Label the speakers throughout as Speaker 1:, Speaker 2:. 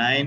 Speaker 1: 9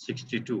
Speaker 1: 62।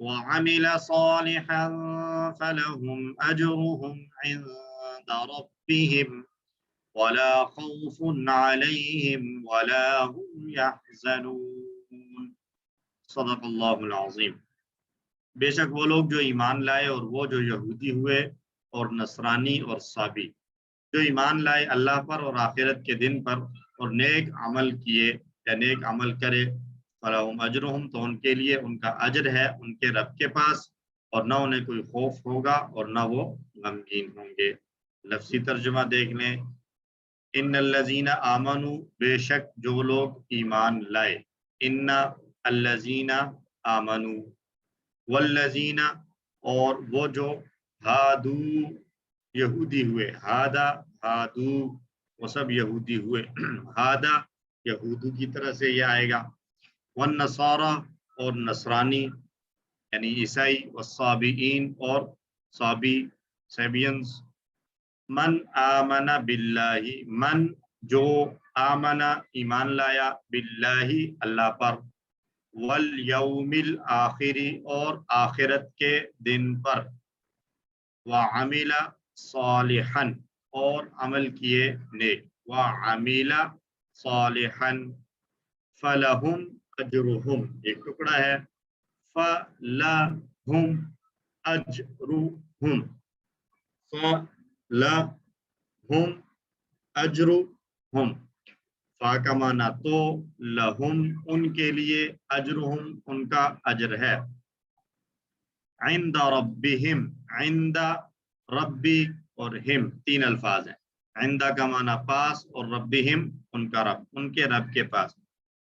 Speaker 1: وعمل صالحا فلهم أجرهم عند ربهم ولا خوف عليهم ولا هم يحزنون صدق اللہ العظیم۔ بے شک وہ لوگ جو ایمان لائے اور وہ جو یہودی ہوئے اور نصرانی اور صابی، جو ایمان لائے اللہ پر اور آخرت کے دن پر اور نیک عمل کیے یا نیک عمل کرے، فلہم اجرہم تو ان کے لیے ان کا اجر ہے ان کے رب کے پاس، اور نہ انہیں کوئی خوف ہوگا اور نہ وہ غمگین ہوں گے۔ لفظی ترجمہ دیکھ لیں، ان الذین آمنوا بے شک جو لوگ ایمان لائے، ان الذین آمنوا، والذین اور وہ جو ہادو یہودی ہوئے، ہادا ہادو وہ سب یہودی ہوئے، ہادا یہودو کی طرح سے یہ آئے گا، والنصارى اور نصرانی یعنی عیسائی، والصابئین اور صابی سیبینز، من آمن باللہ من جو آمن ایمان لایا باللہ اللہ پر، والیوم الآخری اور آخرت کے دن پر، وعمل صالحا اور عمل کیے نیک، وعمل صالحا فلہم اجرہم ایک ٹکڑا ہے، فلہم اجرہم، فلہم اجرہم، فا کا معنی تو، لہم ان کے لیے، اجرہم ان کا اجر ہے، عند ربہم، عند ربی اور ہم تین الفاظ ہیں، عند کا معنی پاس اور ربہم ان کا رب، ان کے رب کے پاس،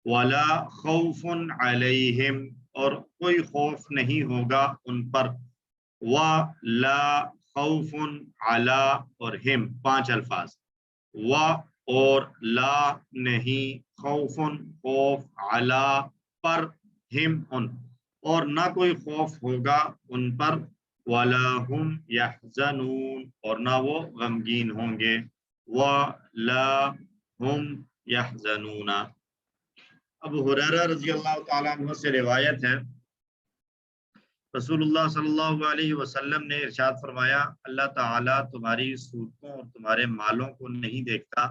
Speaker 1: ولا خوف علیہم اور کوئی خوف نہیں ہوگا ان پر، ولا خوف علی اور ہم پانچ الفاظ، و اور لا نہیں، خوف خوف، علی پر، ہم ان اور نہ کوئی خوف ہوگا ان پر، ولا هم يحزنون اور نہ وہ غمگین ہوں گے، ولا هم يحزنون۔ ابو ہریرہ رضی اللہ تعالیٰ عنہ سے روایت ہے، رسول اللہ صلی اللہ علیہ وسلم نے ارشاد فرمایا، اللہ تعالیٰ تمہاری صورتوں اور تمہارے مالوں کو نہیں دیکھتا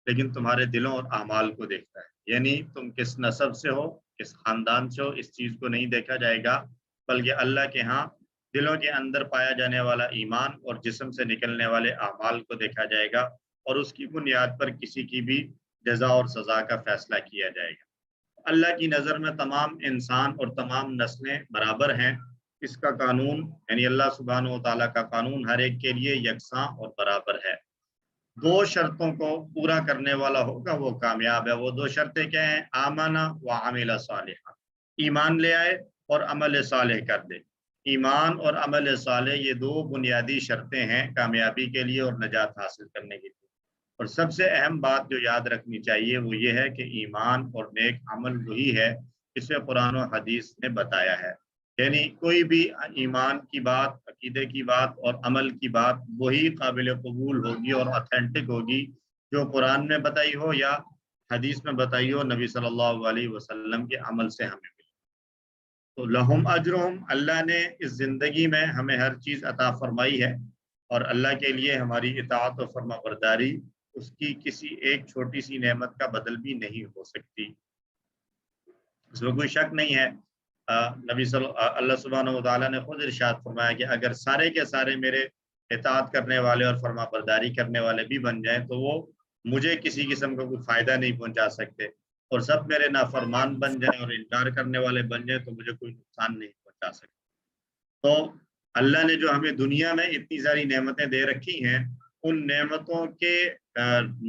Speaker 1: لیکن تمہارے دلوں اور اعمال کو دیکھتا ہے، یعنی تم کس نسب سے ہو، کس خاندان سے ہو، اس چیز کو نہیں دیکھا جائے گا، بلکہ اللہ کے ہاں دلوں کے اندر پایا جانے والا ایمان اور جسم سے نکلنے والے اعمال کو دیکھا جائے گا، اور اس کی بنیاد پر کسی کی بھی جزا اور سزا کا فیصلہ کیا جائے گا۔ اللہ کی نظر میں تمام انسان اور تمام نسلیں برابر ہیں، اس کا قانون یعنی اللہ سبحانہ و تعالیٰ کا قانون ہر ایک کے لیے یکساں اور برابر ہے۔ دو شرطوں کو پورا کرنے والا ہوگا وہ کامیاب ہے۔ وہ دو شرطیں کیا ہیں؟ آمنا و عمل صالحا، ایمان لے آئے اور عمل صالح کر دے۔ ایمان اور عمل صالح یہ دو بنیادی شرطیں ہیں کامیابی کے لیے اور نجات حاصل کرنے کے لیے۔ اور سب سے اہم بات جو یاد رکھنی چاہیے وہ یہ ہے کہ ایمان اور نیک عمل وہی ہے جسے قرآن و حدیث نے بتایا ہے، یعنی کوئی بھی ایمان کی بات، عقیدے کی بات اور عمل کی بات وہی قابل قبول ہوگی اور اتھینٹک ہوگی جو قرآن میں بتائی ہو یا حدیث میں بتائی ہو، نبی صلی اللہ علیہ وسلم کے عمل سے ہمیں ملی۔ تو لہم اجرہم، اللہ نے اس زندگی میں ہمیں ہر چیز عطا فرمائی ہے، اور اللہ کے لیے ہماری اطاعت و فرما برداری اس کی کسی ایک چھوٹی سی نعمت کا بدل بھی نہیں ہو سکتی، اس میں کوئی شک نہیں ہے۔ نبی اللہ سبحانہ و تعالیٰ نے خود ارشاد فرمایا کہ اگر سارے کے سارے میرے اطاعت کرنے والے اور فرما برداری کرنے والے بھی بن جائیں تو وہ مجھے کسی قسم کا کوئی فائدہ نہیں پہنچا سکتے، اور سب میرے نافرمان بن جائیں اور انکار کرنے والے بن جائیں تو مجھے کوئی نقصان نہیں پہنچا سکتے۔ تو اللہ نے جو ہمیں دنیا میں اتنی ساری نعمتیں دے رکھی ہیں، ان نعمتوں کے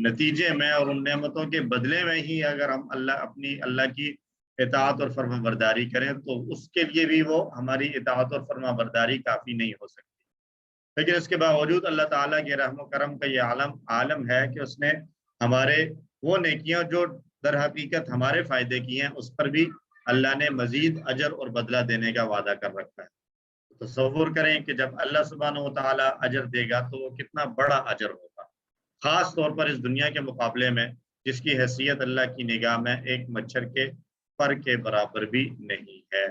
Speaker 1: نتیجے میں اور ان نعمتوں کے بدلے میں ہی اگر ہم اللہ کی اطاعت اور فرما برداری کریں تو اس کے لیے بھی وہ ہماری اطاعت اور فرما برداری کافی نہیں ہو سکتی۔ لیکن اس کے باوجود اللہ تعالیٰ کے رحم و کرم کا یہ عالم ہے کہ اس نے ہمارے وہ نیکیاں جو در حقیقت ہمارے فائدے کی ہیں اس پر بھی اللہ نے مزید اجر اور بدلہ دینے کا وعدہ کر رکھا ہے۔ تصور کریں کہ جب اللہ سبحانہ و تعالیٰ اجر دے گا تو وہ کتنا بڑا اجر ہوگا، خاص طور پر اس دنیا کے مقابلے میں جس کی حیثیت اللہ کی نگاہ میں ایک مچھر کے پر کے برابر بھی نہیں ہے۔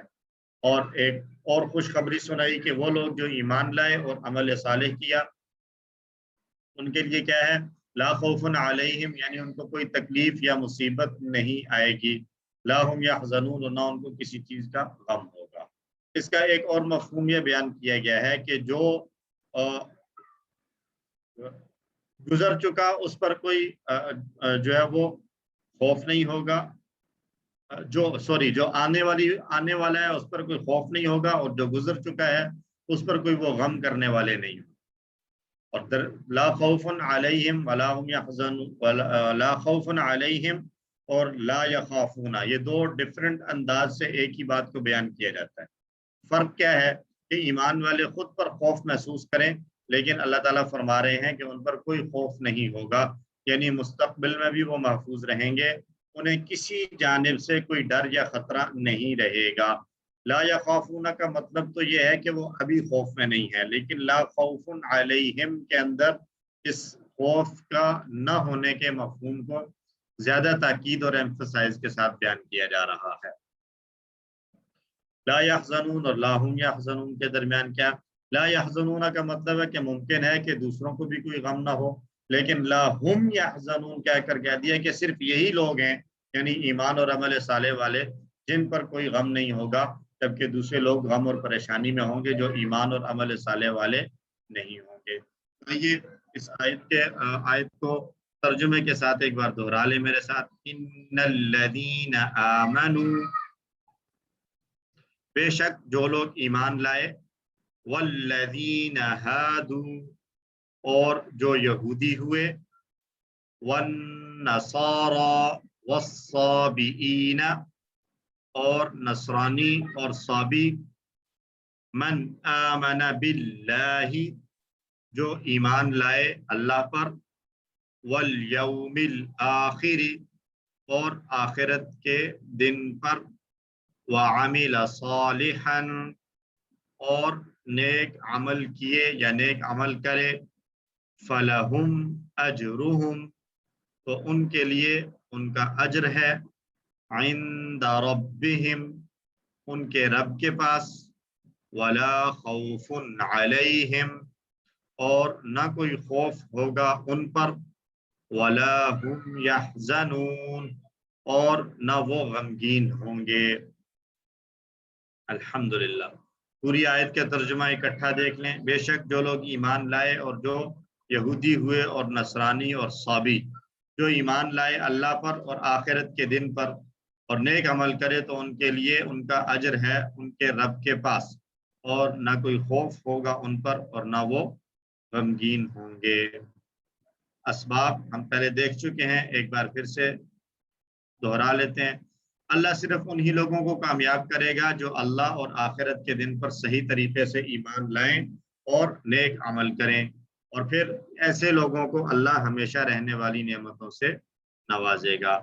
Speaker 1: اور ایک اور خوشخبری سنائی کہ وہ لوگ جو ایمان لائے اور عمل صالح کیا ان کے لیے کیا ہے، لا خوف علیہم، یعنی ان کو کوئی تکلیف یا مصیبت نہیں آئے گی، لا هم یحزنون، اور نہ ان کو کسی چیز کا غم ہوگا۔ اس کا ایک اور مفہوم یہ بیان کیا گیا ہے کہ جو گزر چکا اس پر کوئی جو ہے وہ خوف نہیں ہوگا، جو آنے والا ہے اس پر کوئی خوف نہیں ہوگا، اور جو گزر چکا ہے اس پر کوئی وہ غم کرنے والے نہیں ہوں۔ اور لا خوف علیہم ولا هم يحزنون، لا خوف علیہم اور لا یخافون، یہ دو ڈفرنٹ انداز سے ایک ہی بات کو بیان کیا جاتا ہے۔ فرق کیا ہے کہ ایمان والے خود پر خوف محسوس کریں، لیکن اللہ تعالیٰ فرما رہے ہیں کہ ان پر کوئی خوف نہیں ہوگا، یعنی مستقبل میں بھی وہ محفوظ رہیں گے، انہیں کسی جانب سے کوئی ڈر یا خطرہ نہیں رہے گا۔ لا یخافون کا مطلب تو یہ ہے کہ وہ ابھی خوف میں نہیں ہے، لیکن لا خوف علیہم کے اندر اس خوف کا نہ ہونے کے مفہوم کو زیادہ تاکید اور ایمفسائز کے ساتھ بیان کیا جا رہا ہے۔ لا یحزنون اور لا هم یحزنون کے درمیان کیا؟ لا یحزنون کا مطلب ہے کہ ممکن ہے کہ دوسروں کو بھی کوئی غم نہ ہو، لیکن لا هم یحزنون کہہ کر کہہ دیا کہ صرف یہی لوگ ہیں، یعنی ایمان اور عمل صالح والے، جن پر کوئی غم نہیں ہوگا، جبکہ دوسرے لوگ غم اور پریشانی میں ہوں گے جو ایمان اور عمل صالح والے نہیں ہوں گے۔ آئیے اس آیت کو ترجمے کے ساتھ ایک بار دہرا لیں میرے ساتھ۔ ان الذین آمنوا، بے شک جو لوگ ایمان لائے، والذین ہادوا، اور جو یہودی ہوئے، والنصارى والصابئین، اور نصرانی اور صابی، من آمن باللہ، جو ایمان لائے اللہ پر، والیوم الآخر، اور آخرت کے دن پر، وعمل صالحا، اور نیک عمل کیے یا نیک عمل کرے، فلہم اجرہم، تو ان کے لیے ان کا اجر ہے، عند ربہم، ان کے رب کے پاس، ولا خوف علیہم، اور نہ کوئی خوف ہوگا ان پر، ولا هم یحزنون، اور نہ وہ غمگین ہوں گے۔ الحمدللہ، پوری آیت کا ترجمہ اکٹھا دیکھ لیں۔ بے شک جو لوگ ایمان لائے اور جو یہودی ہوئے اور نصرانی اور صابی، جو ایمان لائے اللہ پر اور آخرت کے دن پر اور نیک عمل کرے، تو ان کے لیے ان کا اجر ہے ان کے رب کے پاس، اور نہ کوئی خوف ہوگا ان پر اور نہ وہ غمگین ہوں گے۔ اسباب ہم پہلے دیکھ چکے ہیں، ایک بار پھر سے دہرا لیتے ہیں۔ اللہ صرف انہی لوگوں کو کامیاب کرے گا جو اللہ اور آخرت کے دن پر صحیح طریقے سے ایمان لائیں اور نیک عمل کریں، اور پھر ایسے لوگوں کو اللہ ہمیشہ رہنے والی نعمتوں سے نوازے گا۔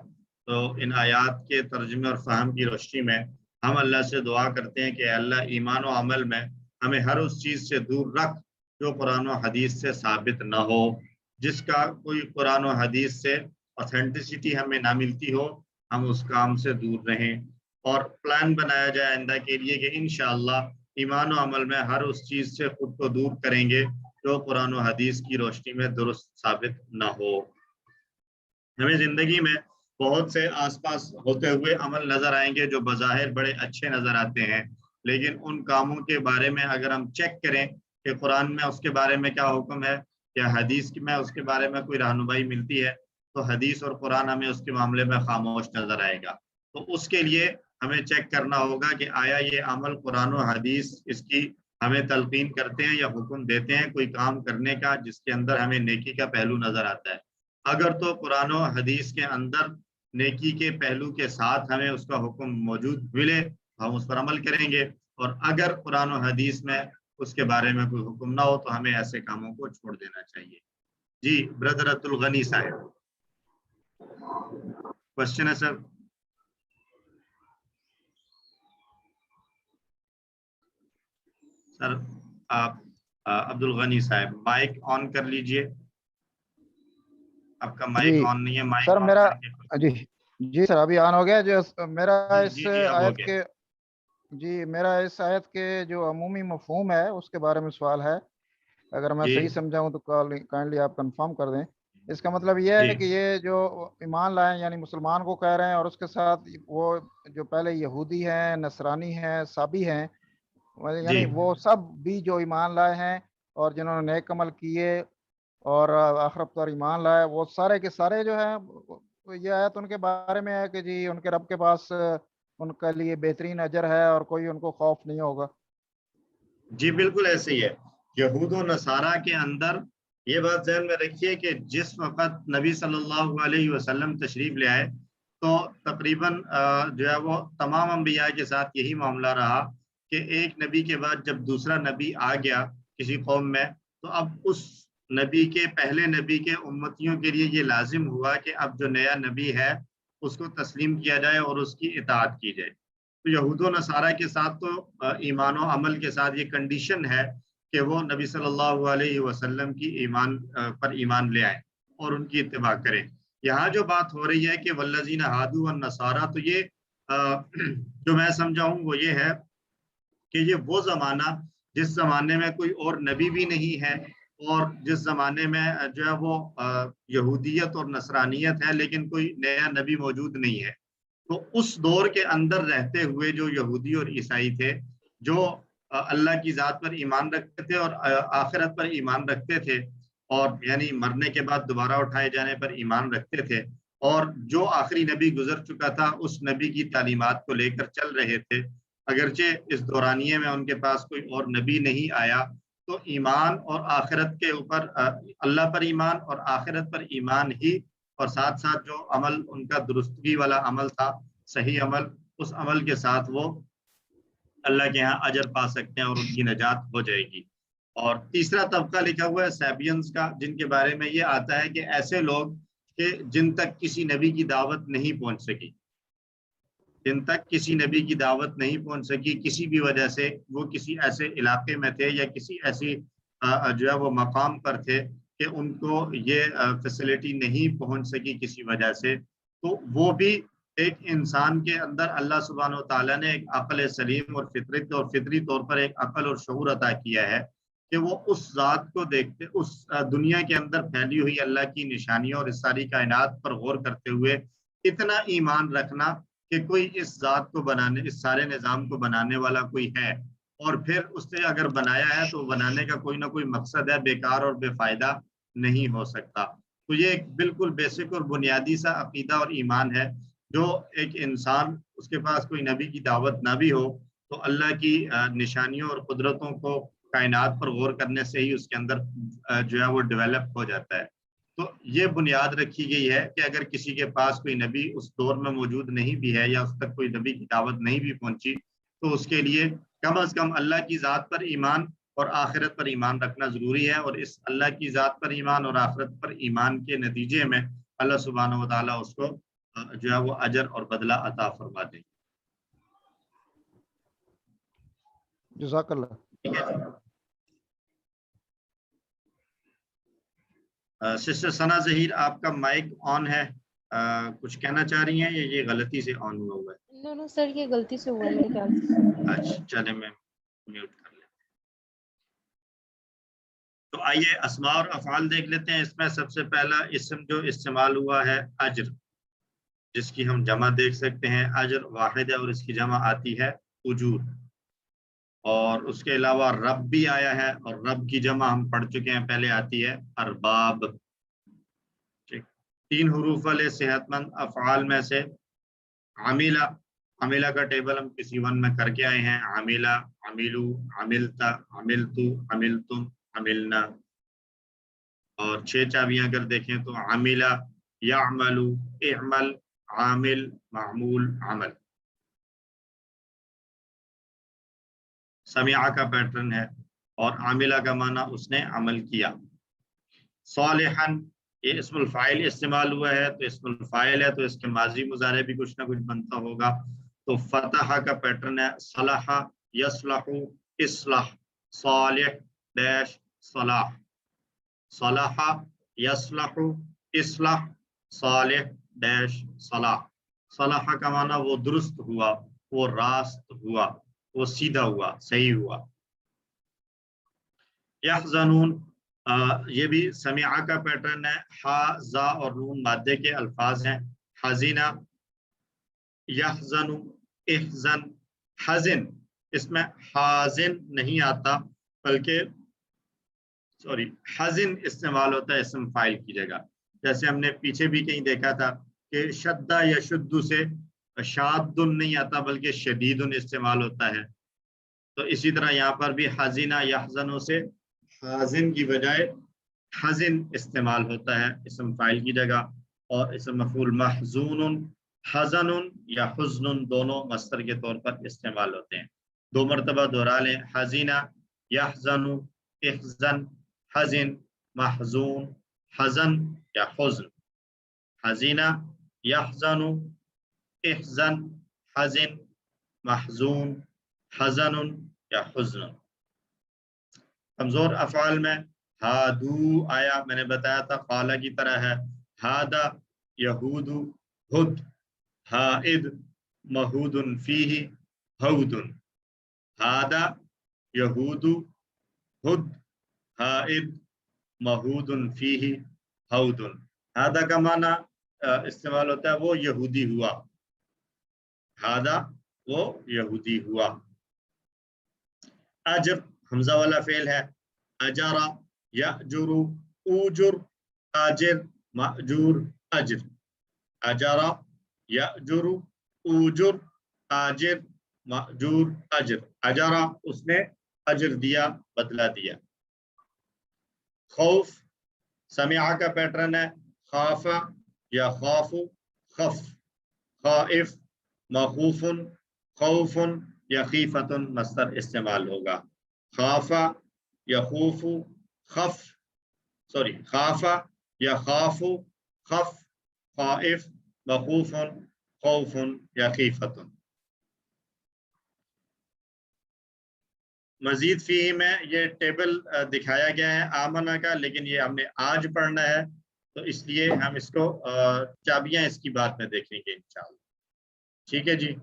Speaker 1: تو ان آیات کے ترجمے اور فہم کی روشنی میں ہم اللہ سے دعا کرتے ہیں کہ اللہ ایمان و عمل میں ہمیں ہر اس چیز سے دور رکھ جو قرآن و حدیث سے ثابت نہ ہو، جس کا کوئی قرآن و حدیث سے اوتھینٹسٹی ہمیں نہ ملتی ہو، ہم اس کام سے دور رہیں، اور پلان بنایا جائے آئندہ کے لیے کہ انشاءاللہ ایمان و عمل میں ہر اس چیز سے خود کو دور کریں گے جو قرآن و حدیث کی روشنی میں درست ثابت نہ ہو۔ ہمیں زندگی میں بہت سے آس پاس ہوتے ہوئے عمل نظر آئیں گے جو بظاہر بڑے اچھے نظر آتے ہیں، لیکن ان کاموں کے بارے میں اگر ہم چیک کریں کہ قرآن میں اس کے بارے میں کیا حکم ہے یا حدیث میں اس کے بارے میں کوئی رہنمائی ملتی ہے، تو حدیث اور قرآن ہمیں اس کے معاملے میں خاموش نظر آئے گا۔ تو اس کے لیے ہمیں چیک کرنا ہوگا کہ آیا یہ عمل قرآن و حدیث اس کی ہمیں تلقین کرتے ہیں یا حکم دیتے ہیں کوئی کام کرنے کا جس کے اندر ہمیں نیکی کا پہلو نظر آتا ہے۔ اگر تو قرآن و حدیث کے اندر نیکی کے پہلو کے ساتھ ہمیں اس کا حکم موجود ملے تو ہم اس پر عمل کریں گے، اور اگر قرآن و حدیث میں اس کے بارے میں کوئی حکم نہ ہو تو ہمیں ایسے کاموں کو چھوڑ دینا چاہیے۔ جی برادر عبد الغنی صاحب، کوشچن ہے سر؟ سر آپ عبد الغنی صاحب مائک آن کر لیجئے، آپ کا مائک آن نہیں ہے، مائک
Speaker 2: سر
Speaker 1: آن
Speaker 2: میرا
Speaker 1: کر کے
Speaker 2: جی سر ابھی آن ہو گیا۔ جو میرا اس
Speaker 1: جی اب ہو
Speaker 2: آیت
Speaker 1: گیا۔
Speaker 2: کے جی میرا اس آیت کے جو عمومی مفہوم ہے اس کے بارے میں سوال ہے، اگر میں
Speaker 1: جی
Speaker 2: صحیح سمجھاؤں تو کائنڈلی آپ کنفرم کر دیں۔ اس کا مطلب یہ
Speaker 1: جی
Speaker 2: ہے کہ یہ جو ایمان لائیں یعنی مسلمان کو کہہ رہے ہیں، اور اس کے ساتھ وہ جو پہلے یہودی ہیں، نصرانی ہیں، صابی ہیں،
Speaker 1: جی
Speaker 2: یعنی وہ سب بھی جو ایمان لائے ہیں اور جنہوں نے نیک عمل کیے اور آخرت پر ایمان لائے، وہ سارے کے سارے جو ہیں یہ آیت ان کے بارے میں ہے کہ جی ان کے رب کے پاس ان کے لیے بہترین اجر ہے اور کوئی ان کو خوف نہیں ہوگا۔
Speaker 1: جی بالکل ایسے ہی ہے۔ یہود و نصارہ کے اندر یہ بات ذہن میں رکھیے کہ جس وقت نبی صلی اللہ علیہ وسلم تشریف لے آئے تو تقریباً جو ہے وہ تمام انبیاء کے ساتھ یہی معاملہ رہا کہ ایک نبی کے بعد جب دوسرا نبی آ گیا کسی قوم میں، تو اب اس نبی کے پہلے نبی کے امتیوں کے لیے یہ لازم ہوا کہ اب جو نیا نبی ہے اس کو تسلیم کیا جائے اور اس کی اطاعت کی جائے۔ تو یہود و نصارہ کے ساتھ تو ایمان و عمل کے ساتھ یہ کنڈیشن ہے کہ وہ نبی صلی اللہ علیہ وسلم کی ایمان پر ایمان لے آئیں اور ان کی اتباع کریں۔ یہاں جو بات ہو رہی ہے کہ والذین ہادوا والنصارى، تو یہ جو میں سمجھا ہوں وہ یہ ہے کہ یہ وہ زمانہ جس زمانے میں کوئی اور نبی بھی نہیں ہے، اور جس زمانے میں جو ہے وہ یہودیت اور نصرانیت ہے لیکن کوئی نیا نبی موجود نہیں ہے۔ تو اس دور کے اندر رہتے ہوئے جو یہودی اور عیسائی تھے، جو اللہ کی ذات پر ایمان رکھتے تھے اور آخرت پر ایمان رکھتے تھے، اور یعنی مرنے کے بعد دوبارہ اٹھائے جانے پر ایمان رکھتے تھے، اور جو آخری نبی گزر چکا تھا اس نبی کی تعلیمات کو لے کر چل رہے تھے، اگرچہ اس دورانیے میں ان کے پاس کوئی اور نبی نہیں آیا، تو ایمان اور آخرت کے اوپر اللہ پر ایمان اور آخرت پر ایمان ہی، اور ساتھ ساتھ جو عمل ان کا درستگی والا عمل تھا، صحیح عمل، اس عمل کے ساتھ وہ اللہ کے ہاں اجر پا سکتے ہیں اور ان کی نجات ہو جائے گی۔ اور تیسرا طبقہ لکھا ہوا ہے سیبینز کا، جن کے بارے میں یہ آتا ہے کہ ایسے لوگ کہ جن تک کسی نبی کی دعوت نہیں پہنچ سکی، جن تک کسی نبی کی دعوت نہیں پہنچ سکی کسی بھی وجہ سے، وہ کسی ایسے علاقے میں تھے یا کسی ایسی جو ہے وہ مقام پر تھے کہ ان کو یہ فیسلٹی نہیں پہنچ سکی کسی وجہ سے، تو وہ بھی ایک انسان کے اندر اللہ سبحانہ و تعالیٰ نے ایک عقل سلیم اور فطری طور پر ایک عقل اور شعور عطا کیا ہے کہ وہ اس ذات کو دیکھتے، اس دنیا کے اندر پھیلی ہوئی اللہ کی نشانیوں اور اس ساری کائنات پر غور کرتے ہوئے اتنا ایمان رکھنا کہ کوئی اس ذات کو بنانے، اس سارے نظام کو بنانے والا کوئی ہے، اور پھر اس سے اگر بنایا ہے تو بنانے کا کوئی نہ کوئی مقصد ہے، بیکار اور بے فائدہ نہیں ہو سکتا۔ تو یہ ایک بالکل بیسک اور بنیادی سا عقیدہ اور ایمان ہے، جو ایک انسان، اس کے پاس کوئی نبی کی دعوت نہ بھی ہو تو اللہ کی نشانیوں اور قدرتوں کو کائنات پر غور کرنے سے ہی اس کے اندر جو ہے وہ ڈیولپ ہو جاتا ہے۔ تو یہ بنیاد رکھی گئی ہے کہ اگر کسی کے پاس کوئی نبی اس دور میں موجود نہیں بھی ہے یا اس تک کوئی نبی کی دعوت نہیں بھی پہنچی، تو اس کے لیے کم از کم اللہ کی ذات پر ایمان اور آخرت پر ایمان رکھنا ضروری ہے، اور اس اللہ کی ذات پر ایمان اور آخرت پر ایمان کے نتیجے میں اللہ سبحانہ و تعالیٰ اس کو جو ہے وہ اجر اور بدلہ عطا فرما دیں۔
Speaker 2: جزاک اللہ۔
Speaker 1: ٹھیک ہے سسٹر ثنا ظہیر، آپ کا مائک آن ہے، کچھ کہنا چاہ رہی ہیں یا یہ غلطی سے آن ہوا ہے؟
Speaker 3: نو سر، یہ غلطی سے ہوا ہے میرے خیال سے۔
Speaker 1: اچھا چلے میں میوٹ کر لیتا ہوں۔ تو آئیے اسماء اور افعال دیکھ لیتے ہیں۔ اس میں سب سے پہلا اسم جو استعمال ہوا ہے اجر، جس کی ہم جمع دیکھ سکتے ہیں، اجر واحد ہے اور اس کی جمع آتی ہے اجور، اور اس کے علاوہ رب بھی آیا ہے، اور رب کی جمع ہم پڑھ چکے ہیں پہلے، آتی ہے ارباب۔ 3 حروف والے صحت مند افعال میں سے عاملہ، عاملہ کا ٹیبل ہم کسی ون میں کر کے آئے ہیں، عاملہ، عاملو، عاملتا، عاملتو، عاملتم، عاملنا، اور 6 چابیاں اگر دیکھیں تو عاملہ، یعملو، اعمل، عامل، معمول، عمل۔ سمعہ کا پیٹرن ہے، اور عاملہ کا معنی اس نے عمل کیا۔ صالحاً، یہ اسم الفاعل استعمال ہوا ہے، تو اسم الفاعل ہے تو اس کے ماضی مضارع بھی کچھ نہ کچھ بنتا ہوگا، تو فتح کا پیٹرن ہے صلح، یصلح، اصلاح، صالح ڈیش صلاح، صلح، یصلح، اصلاح، صالح ڈیش صلاح۔ صلح کا معنی وہ درست ہوا، وہ راست ہوا، وہ سیدھا ہوا، صحیح ہوا. یحزنون یہ بھی سمعہ کا پیٹرن ہے. ہا زا اور نون مادے کے الفاظ ہیں. حزینہ، یحزن، احزن، حزن، اس میں حازن نہیں آتا بلکہ حزن استعمال ہوتا ہے اسم فاعل کی جگہ. جیسے ہم نے پیچھے بھی کہیں دیکھا تھا کہ شدہ یا شدو سے شادن نہیں آتا بلکہ شدیدن استعمال ہوتا ہے. تو اسی طرح یہاں پر بھی حزینہ یحزنوں سے حازن کی بجائے حزن استعمال ہوتا ہے اسم فاعل کی جگہ. اور اسم مفعول محزون، حزن یا حزن دونوں مصدر کے طور پر استعمال ہوتے ہیں. 2 مرتبہ دہرا لیں. حزینہ، یحزن، احزن، حزن، محزون، حزن یا حزن. حزینہ، یحزن، احزن، حزن، محزون، حزن یا حزن. کمزور افعال میں ہادو آیا، میں نے بتایا تھا قالا کی طرح ہے. ہادا، یہود، ہد، ہائد، مہود فیہ، ہود. ہادا، یہود، ہد، ہائد، مہود فیہ، ہود. ہادا کا معنی استعمال ہوتا ہے وہ یہودی ہوا. ہادا وہ یہودی ہوا. اجر حمزہ والا فعل ہے. اجارا، یأجر، اوجر، آجر، مأجور، اجر. اجارا، یأجر، اوجر، آجر، مأجور، اجر. اجارا اس نے اجر دیا، بدلہ دیا. خوف سمعہ کا پیٹرن ہے. خاف یا خاف، خف، خائف، مخوف، خوف یا خیفۃ مصدر استعمال ہوگا. خاف، یخوف، خف، خاف یا خاف، خف، خائف، مخوف، خوف یا خیفۃ. مزید فیہ میں یہ ٹیبل دکھایا گیا ہے آمنہ کا، لیکن یہ ہم نے آج پڑھنا ہے تو اس لیے ہم اس کو چابیاں اس کی بات میں دیکھیں گے انشاءاللہ. ٹھیک ہے جی.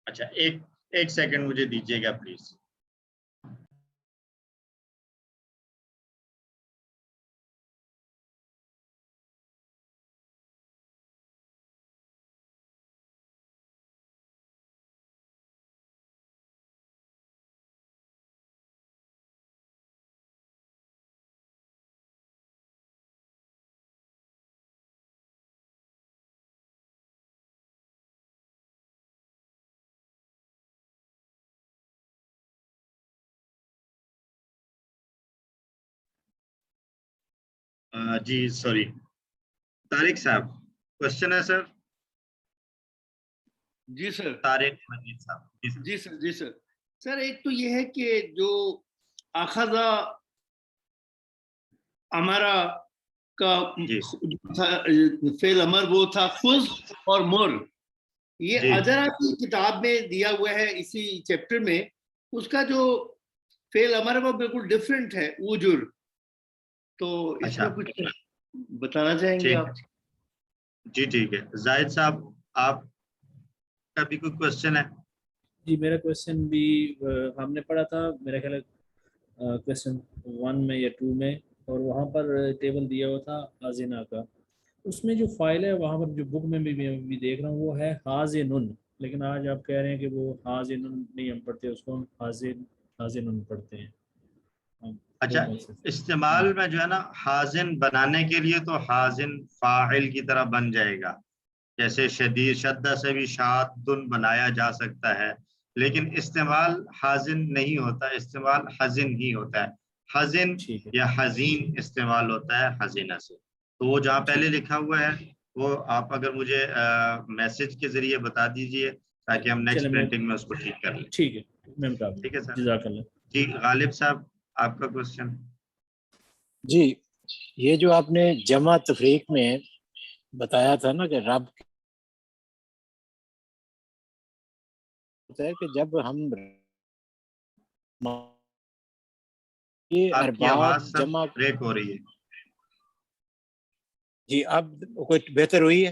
Speaker 1: اچھا ایک سیکنڈ مجھے دیجیے گا پلیز. جی سوری طارق صاحب کوشچن ہے سر.
Speaker 4: جی سر.
Speaker 1: طارق مجید صاحب.
Speaker 4: جی سر. جی سر. سر ایک تو یہ ہے کہ جو اخذا امرا کا فعل امر وہ تھا خذ اور مر. یہ اجرا کی کتاب میں دیا ہوا ہے اسی چیپٹر میں. اس کا جو فعل امر وہ بالکل ڈفرینٹ ہے، اوجر. تو اس میں کچھ بتانا چاہیں گے آپ؟
Speaker 1: جی ٹھیک ہے. زاہد صاحب آپ کا بھی کوئی کوشچن ہے؟
Speaker 5: جی میرا کوشچن بھی ہم نے پڑھا تھا میرا خیال ہے کوشچن 1 میں یا 2 میں، اور وہاں پر ٹیبل دیا ہوا تھا حازنہ کا. اس میں جو فائل ہے وہاں پر جو بک میں بھی دیکھ رہا ہوں وہ ہے حازنن، لیکن آج آپ کہہ رہے ہیں کہ وہ حازنن نہیں ہم پڑھتے، اس کو ہم حازنن پڑھتے ہیں.
Speaker 1: اچھا استعمال میں جو ہے نا حازن بنانے کے لیے تو حازن فاعل کی طرح بن جائے گا. جیسے شدید شدہ سے بھی شادن بنایا جا سکتا ہے، لیکن استعمال حازن نہیں ہوتا، استعمال حزن ہی ہوتا ہے. حزن یا حزین استعمال ہوتا ہے حزینہ سے. تو وہ جہاں پہلے لکھا ہوا ہے وہ آپ اگر مجھے میسج کے ذریعے بتا دیجئے تاکہ ہم نیکسٹ پرنٹنگ میں اس کو ٹھیک کر لیں.
Speaker 5: ٹھیک ہے
Speaker 1: ٹھیک ہے سر.
Speaker 5: جزاک اللہ.
Speaker 1: جی غالب صاحب آپ کا کوشچن.
Speaker 6: جی یہ جو آپ نے جمع تفریق میں بتایا تھا نا کہ رب ہے کہ جب ہم یہ
Speaker 1: آپ کی
Speaker 6: ارباب
Speaker 1: آواز سب
Speaker 6: جمع
Speaker 1: بریک ہو رہی ہے.
Speaker 6: جی اب کوئی بہتر ہوئی ہے؟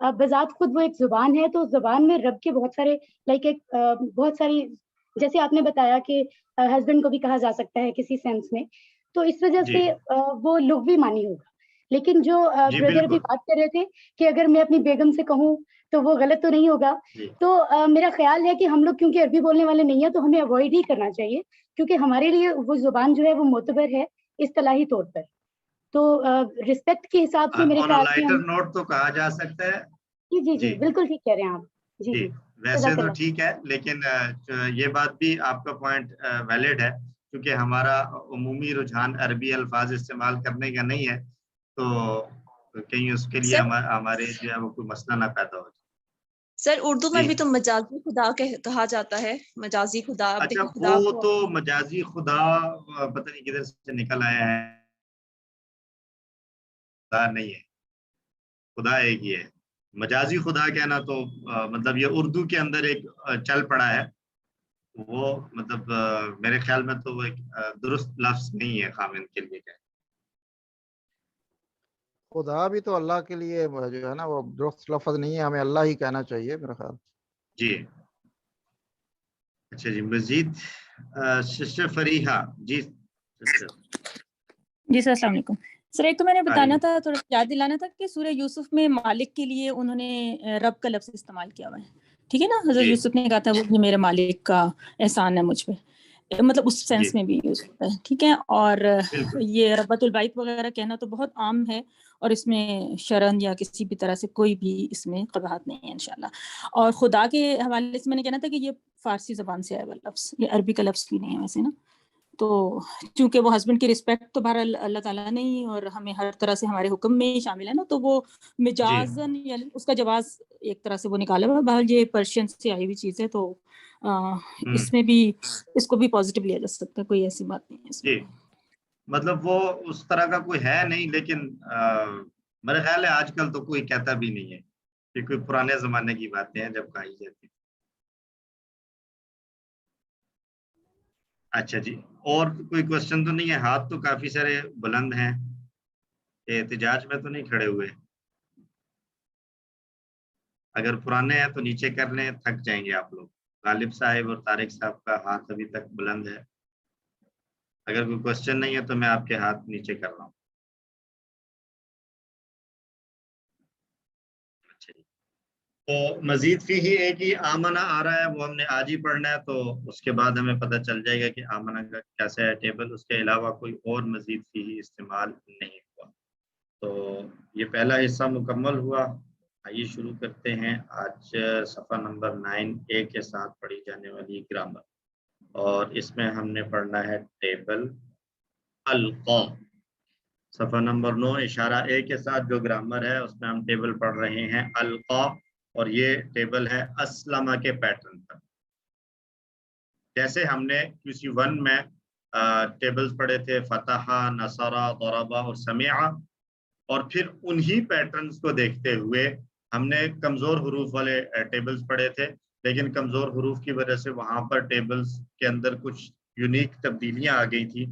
Speaker 7: بذات خود وہ ایک زبان ہے, تو زبان میں رب کے بہت سارے بہت ساری, جیسے آپ نے بتایا کہ ہسبینڈ کو بھی کہا جا سکتا ہے کسی سینس میں, تو اس وجہ سے وہ لغوی معنی ہوگا. لیکن جو بردر بھی بات کر رہے تھے کہ اگر میں اپنی بیگم سے کہوں تو وہ غلط تو نہیں ہوگا, تو میرا خیال ہے کہ ہم لوگ کیونکہ عربی بولنے والے نہیں ہیں تو ہمیں اوائڈ ہی کرنا چاہیے, کیونکہ ہمارے لیے وہ زبان جو ہے وہ معتبر ہے اصطلاحی طور پر. تو رسپیکٹ کے حساب سے میرے خیال سے
Speaker 1: نوٹ تو کہا جا سکتا ہے.
Speaker 7: جی جی جی بالکل ٹھیک کہہ رہے ہیں آپ. جی جی
Speaker 1: ویسے تو ٹھیک ہے, لیکن یہ بات بھی آپ کا پوائنٹ ویلڈ ہے, کیونکہ ہمارا عمومی رجحان عربی الفاظ استعمال کرنے کا نہیں ہے, تو کہیں اس کے لیے ہمارے جو ہے وہ کوئی مسئلہ نہ پیدا ہو.
Speaker 8: سر اردو میں بھی تو مجازی خدا کہا جاتا ہے, مجازی خدا.
Speaker 1: اچھا وہ تو مجازی خدا پتہ نہیں کدھر سے نکل آیا ہے, خدا نہیں ہے, خدا ایک ہی ہے. مجازی خدا کہنا تو مطلب یہ اردو کے اندر ایک چل پڑا ہے, وہ مطلب میرے خیال میں تو وہ ایک درست لفظ نہیں ہے خاوند کے لیے.
Speaker 2: خدا بھی تو اللہ کے لیے جو ہے نا وہ درست لفظ نہیں ہے, ہمیں اللہ ہی کہنا چاہیے میرا خیال.
Speaker 1: جی اچھا جی, مزید سسٹر فریحہ. جی
Speaker 9: جی سر السلام علیکم. سر ایک تو میں نے بتانا تھا, تھوڑا یاد دلانا تھا کہ سورہ یوسف میں مالک کے لیے انہوں نے رب کا لفظ استعمال کیا ہوا ہے, ٹھیک ہے نا. حضرت یوسف نے کہا تھا وہ میرے مالک کا احسان ہے مجھ پہ, مطلب اس سینس میں بھی یوز ہوتا ہے, ٹھیک ہے. اور یہ ربۃ البیت وغیرہ کہنا تو بہت عام ہے, اور اس میں شرن یا کسی بھی طرح سے کوئی بھی اس میں قباحت نہیں ہے انشاءاللہ. اور خدا کے حوالے سے میں نے کہنا تھا کہ یہ فارسی زبان سے آیا ہوا لفظ, یہ عربی کا لفظ بھی نہیں ہے ویسے نا. تو چونکہ وہ ہسبینڈ کی رسپیکٹ تو بہرحال اللہ تعالیٰ نے ہی, اور ہمیں ہر طرح سے ہمارے حکم میں ہی شامل ہے نا, تو وہ مجازن یعنی اس کا جواز ایک طرح سے وہ نکالا ہوا. بہرحال یہ پرشین سے آئی ہوئی چیز ہے, تو اس میں بھی اس کو بھی پازیٹیو لیا جا سکتا ہے, کوئی ایسی بات نہیں ہے اس میں.
Speaker 1: جی مطلب وہ اس طرح کا کوئی ہے نہیں, لیکن میرا خیال ہے آج کل تو کوئی کہتا بھی نہیں ہے, کیونکہ پرانے زمانے کی باتیں ہیں جب کہی جاتی. اچھا جی, اور کوئی کوشچن تو نہیں ہے؟ ہاتھ تو کافی سارے بلند ہیں, احتجاج میں تو نہیں کھڑے ہوئے. اگر پرانے ہیں تو نیچے کر لیں, تھک جائیں گے آپ لوگ. غالب صاحب اور طارق صاحب کا ہاتھ ابھی تک بلند ہے. اگر کوئی کوشچن نہیں ہے تو میں آپ کے ہاتھ نیچے کر رہا ہوں. اچھا جی, تو مزید فی ہی ایک ہی آمنہ آ رہا ہے, وہ ہم نے آج ہی پڑھنا ہے, تو اس کے بعد ہمیں پتہ چل جائے گا کہ آمنہ کا کیسا ہے ٹیبل. اس کے علاوہ کوئی اور مزید فی ہی استعمال نہیں ہوا. تو یہ پہلا حصہ مکمل ہوا. آئیے شروع کرتے ہیں آج صفحہ نمبر 9A کے ساتھ پڑھی جانے والی گرامر, اور اس میں ہم نے پڑھنا ہے ٹیبل القا. صفحہ نمبر 9 اشارہ A کے ساتھ جو گرامر ہے اس میں ہم ٹیبل پڑھ رہے ہیں القا, اور یہ ٹیبل ہے اسلمہ کے پیٹرن پر. جیسے ہم نے QC1 میں ٹیبلز پڑھے تھے فتحہ, نصرہ, ضربہ اور سمعہ, اور پھر انہی پیٹرنز کو دیکھتے ہوئے ہم نے کمزور حروف والے ٹیبلز پڑھے تھے, لیکن کمزور حروف کی وجہ سے وہاں پر ٹیبلز کے اندر کچھ یونیک تبدیلیاں آ گئی تھی.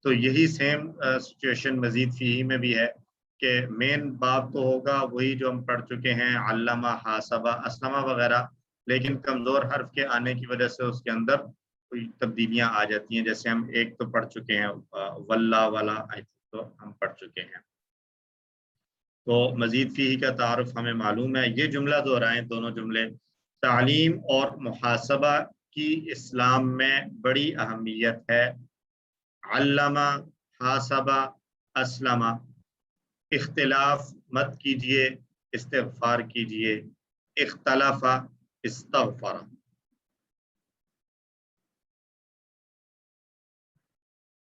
Speaker 1: تو یہی سیم سچویشن مزید فی میں بھی ہے کہ مین باب تو ہوگا وہی جو ہم پڑھ چکے ہیں, علامہ, حاسبہ, اسلمہ وغیرہ, لیکن کمزور حرف کے آنے کی وجہ سے اس کے اندر کوئی تبدیلیاں آ جاتی ہیں. جیسے ہم ایک تو پڑھ چکے ہیں واللہ والا, تو ہم پڑھ چکے ہیں. تو مزید فی کا تعارف ہمیں معلوم ہے. یہ جملہ دہرائیں, دونوں جملے. تعلیم اور محاسبہ کی اسلام میں بڑی اہمیت ہے. علامہ, حاسبہ, اسلمہ. اختلاف مت کیجئے, استغفار کیجئے. اختلاف, استغفر.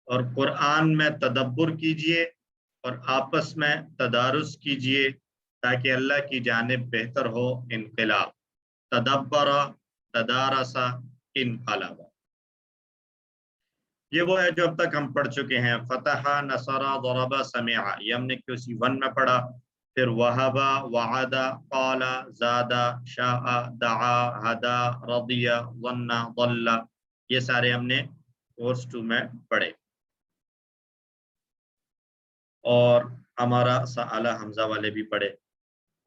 Speaker 1: اور قرآن میں تدبر کیجئے اور آپس میں تدارس کیجئے تاکہ اللہ کی جانب بہتر ہو انقلاب. تدبر, تدارس, انقلاب. یہ وہ ہے جو اب تک ہم پڑھ چکے ہیں. فتح, نصر, ضرب, سمع, یہ ہم نے QC1 میں پڑھا. پھر وہب, وعد, قال, زاد, شاء, دعا, ہدا, رضی, ظن, ضل, یہ سارے ہم نے کورس 2 میں پڑھے. اور ہمارا سألہ حمزہ والے بھی پڑھے.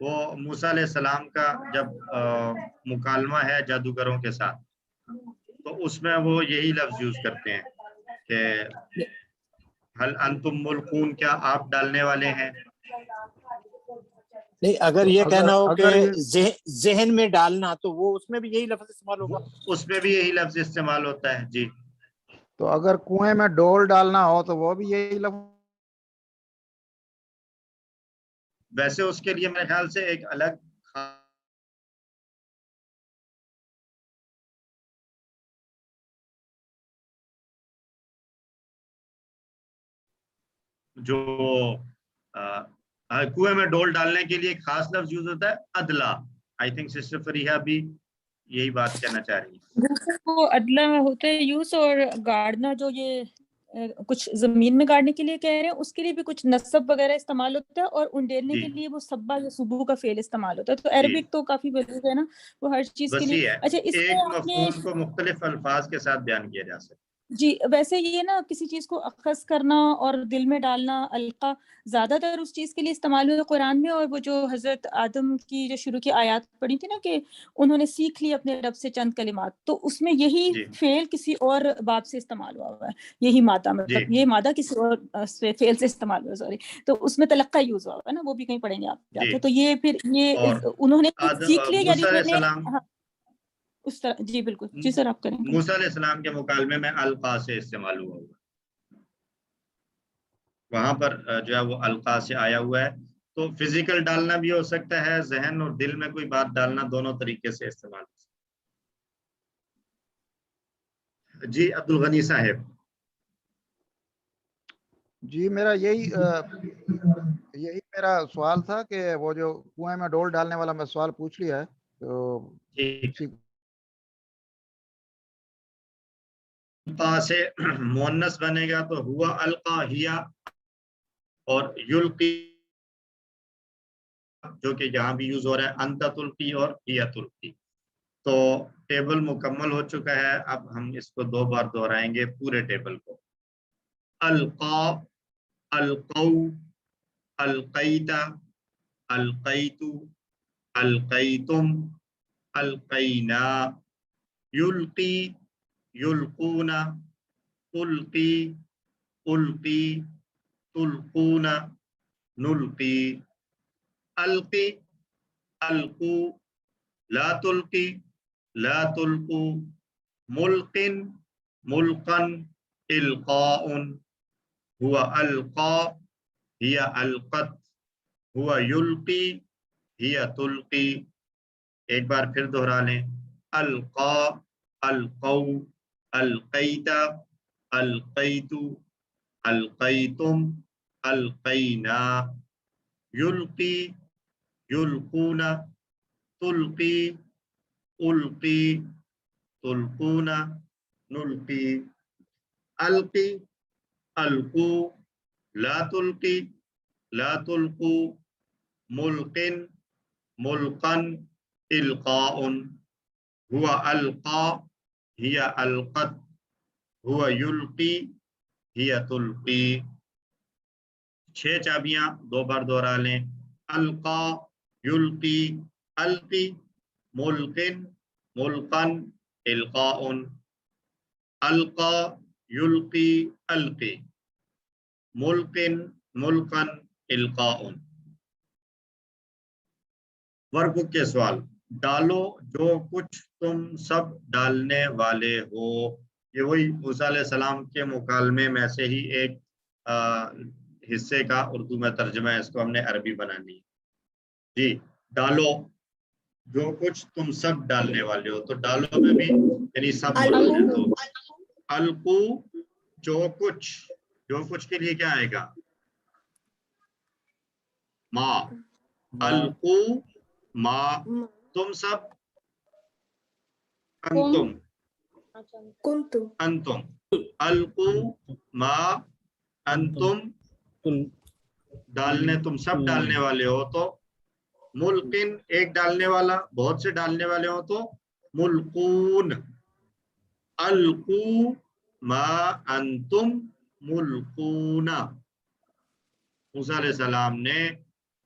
Speaker 1: وہ موسیٰ علیہ السلام کا جب مکالمہ ہے جادوگروں کے ساتھ تو اس میں وہ یہی لفظ یوز کرتے ہیں کہ حل انتم ملقون، کیا آپ ڈالنے والے ہیں.
Speaker 6: نہیں اگر یہ کہنا ہو کہ
Speaker 2: اگر
Speaker 6: ذہن میں ڈالنا تو وہ اس میں بھی یہی لفظ استعمال ہوگا.
Speaker 1: اس میں بھی یہی لفظ استعمال ہوتا ہے. جی
Speaker 2: تو اگر کنویں میں ڈول ڈالنا ہو تو وہ بھی یہی لفظ.
Speaker 1: ویسے اس کے لیے میرے خیال سے ایک الگ جو کنویں میں ڈول ڈالنے کے لیے ایک خاص لفظ یوز ہوتا ہے ادلا. آئی تھنک سسٹر فریحہ بھی یہی بات کہنا چاہ رہی ہے.
Speaker 9: وہ ادلا ہوتا ہے یوز، اور گاڑنا جو یہ کچھ زمین میں گاڑنے کے لیے کہہ رہے ہیں اس کے لیے بھی کچھ نصب وغیرہ استعمال ہوتا ہے، اور انڈیرنے کے لیے وہ سبا یا سبو کا فعل استعمال ہوتا ہے. تو عربک تو کافی وسیع ہے نا، وہ ہر چیز کے لیے. اچھا اس
Speaker 1: ایک
Speaker 9: میں
Speaker 1: مفہوم کو مختلف الفاظ کے ساتھ بیان کیا جا سکتا ہے.
Speaker 9: جی ویسے یہ نا کسی چیز کو اخذ کرنا اور دل میں ڈالنا، القا زیادہ تر اس چیز کے لیے استعمال ہوئے قرآن میں. اور وہ جو حضرت آدم کی جو شروع کی آیات پڑھی تھی نا کہ انہوں نے سیکھ لی اپنے رب سے چند کلمات، تو اس میں یہی فعل کسی اور باب سے استعمال ہوا ہے، یہی مادہ مطلب یہ مادہ کسی اور فعل سے استعمال ہوا، سوری. تو اس میں تلقہ یوز ہوا ہے نا، وہ بھی کہیں پڑھیں گے آپ جا کے. تو یہ پھر یہ انہوں نے سیکھ لیا یعنی اس طرح. جی بالکل. جی سر آپ کریں.
Speaker 1: موسیٰ علیہ السلام کے مکالمے میں القا سے استعمال ہوا ہوا، وہاں پر جو ہے وہ القا سے آیا ہوا ہے. تو فزیکل ڈالنا بھی ہو سکتا ہے، ذہن اور دل میں کوئی بات ڈالنا، دونوں طریقے سے استعمال ہو سکتا ہے. جی عبدالغنی صاحب.
Speaker 2: جی میرا یہی میرا سوال تھا کہ وہ جو کنویں میں ڈول ڈالنے والا میں سوال پوچھ لیا ہے. تو
Speaker 1: القا سے مؤنث بنے گا تو ہوا القا ہیا، اور یلقی جو کہ یہاں بھی یوز ہو رہا ہے انت تلقی اور ہیا تلقی. تو ٹیبل مکمل ہو چکا ہے. اب ہم اس کو 2 بار دہرائیں گے پورے ٹیبل کو. القا، القو، القیتا، القیتو، القیتم، القینا، یلقی، یلقون، القی، القی، تلقون، نلقی. القی، القو، لا تلقی، لا تلقو، ملقن، ملقن، القاء، ہوا القا، ہی القت، ہوا یلقی، ہی تلقی. ایک بار پھر دہرا لیں. القا، القو، القیتا، القیتو، القیتم، القینا، یلقی، یلقون، تلقی، القی، تلقون، نلقی. القی، القو، لا تلقی، لا تلقو، ملقن، ملقن، القاء، ہوا القا، ہی القت، ہوا یلقی، ہی تلقی. 6 چابیاں 2 بار دہرا لیں. القا، یلقی، القی، ملقن، ملقن، القاء، القا، یلقی، القی، ملقن، ملقن، القاء. ورک بک کے سوال. ڈالو جو کچھ تم سب ڈالنے والے ہو. یہ وہی موسیٰ علیہ السلام کے مکالمے میں سے ہی ایک حصے کا اردو میں ترجمہ ہے. اس کو ہم نے عربی بنانی. جی ڈالو جو کچھ تم سب ڈالنے والے ہو. تو ڈالو میں بھی یعنی سب مراد ہے. تو القو جو کچھ، جو کچھ کے لیے کیا آئے گا؟ ما. القو ما، تم سب. انتم، انتم. القو ما انتم، ڈالنے تم سب ڈالنے والے ہو. تو ملقن ایک ڈالنے والا، بہت سے ڈالنے والے ہو تو ملقون. القو ما انتم ملقون. موسیٰ علیہ السلام نے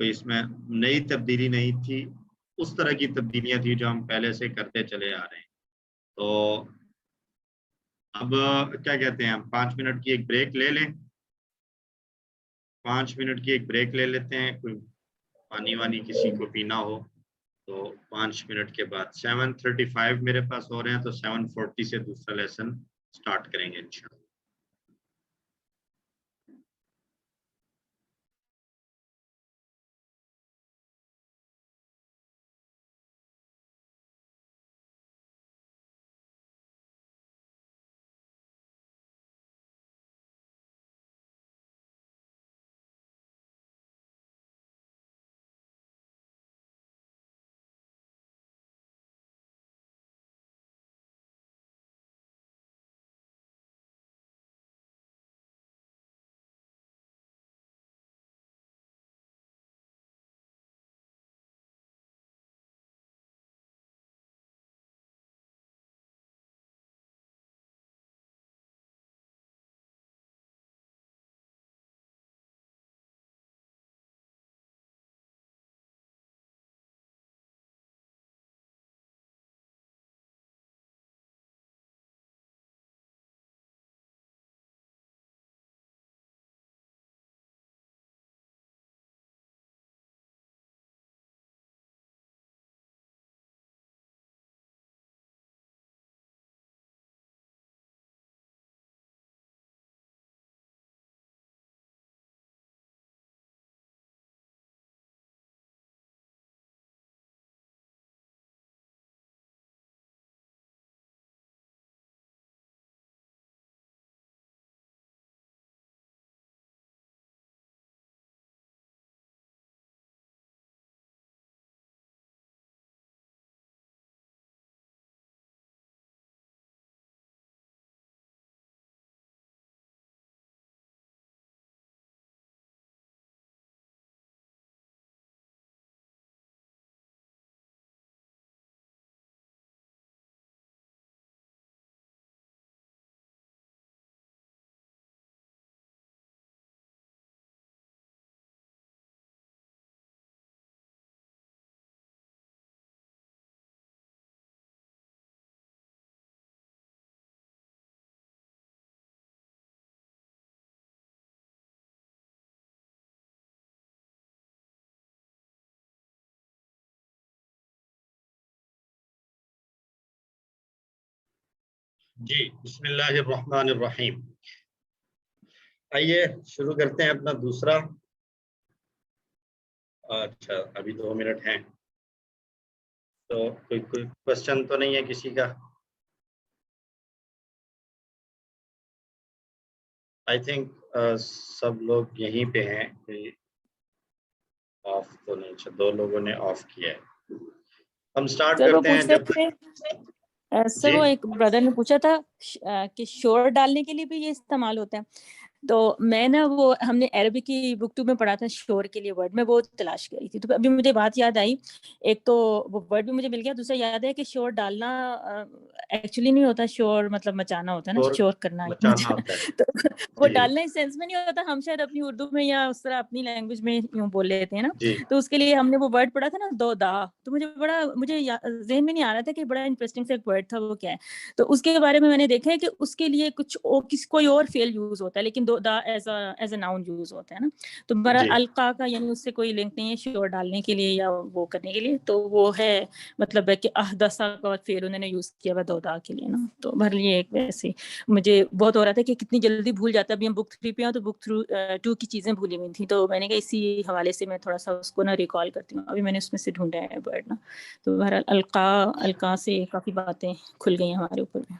Speaker 1: کوئی اس میں نئی تبدیلی نہیں تھی، اس طرح کی تبدیلیاں تھی جو ہم پہلے سے کرتے چلے آ رہے ہیں. تو اب کیا کہتے ہیں، ہم 5 منٹ کی ایک بریک لے لیں. 5 منٹ کی ایک بریک لے لیتے ہیں. کوئی پانی وانی کسی کو پینا ہو تو 5 منٹ کے بعد 7:35 میرے پاس ہو رہے ہیں، تو 7:40 سے دوسرا لیسن سٹارٹ کریں گے انشاءاللہ. جی بسم اللہ الرحمن الرحیم. آئیے شروع کرتے ہیں اپنا دوسرا. اچھا ابھی 2 منٹ ہیں، تو کوئی کوشچن تو نہیں ہے کسی کا؟ آئی تھنک سب لوگ یہیں پہ ہیں. آف تو نہیں، 2 لوگوں نے آف کیا ہے. ہم سٹارٹ کرتے ہیں جب
Speaker 9: سر وہ ایک بردر نے پوچھا تھا کہ شور ڈالنے کے لیے بھی یہ استعمال ہوتا ہے. تو میں نا وہ ہم نے عربی کی بک 2 میں پڑھا تھا شور کے لیے ورڈ، میں وہ تلاش کری تھی. تو ابھی مجھے بات یاد آئی، ایک تو وہ ورڈ بھی مجھے مل گیا، دوسرا یاد ہے کہ شور ڈالنا ایکچولی نہیں ہوتا، شور مطلب مچانا ہوتا ہے نا، شور کرنا. تو وہ ڈالنا اس سینس میں نہیں ہوتا. ہم شاید اپنی اردو میں یا اس طرح اپنی لینگویج میں یوں بول لیتے ہیں نا. تو اس کے لیے ہم نے وہ ورڈ پڑھا تھا نا، دو دا. تو مجھے ذہن میں نہیں آ رہا تھا کہ بڑا انٹرسٹنگ سے ایک ورڈ تھا، وہ کیا ہے. تو اس کے بارے میں نے دیکھا ہے کہ اس کے لیے کوئی اور فعل یوز ہوتا ہے، لیکن دو دا ایز اے ناؤن یوز ہوتا ہے نا. تو برا القا کا یعنی اس سے کوئی لنک نہیں ہے شور ڈالنے کے لیے یا وہ کرنے کے لیے. تو وہ ہے مطلب ہے کہ احدثا کا فعل انہوں نے یوز کیا ہوا دو دا کے لیے نا. تو بھر لیے ایک ویسے مجھے بہت ہو رہا تھا کہ کتنی جلدی بھول جاتا ہے. ابھی ہم بک 3 پہ ہیں تو بک 2 کی چیزیں بھولی ہوئی تھیں، تو میں نے کہا اسی حوالے سے میں تھوڑا سا اس کو نا ریکال کرتی ہوں. ابھی میں نے اس میں سے ڈھونڈا ہے ورڈ نا. تو بہرحال القا سے کافی باتیں کھل گئی ہیں ہمارے اوپر میں،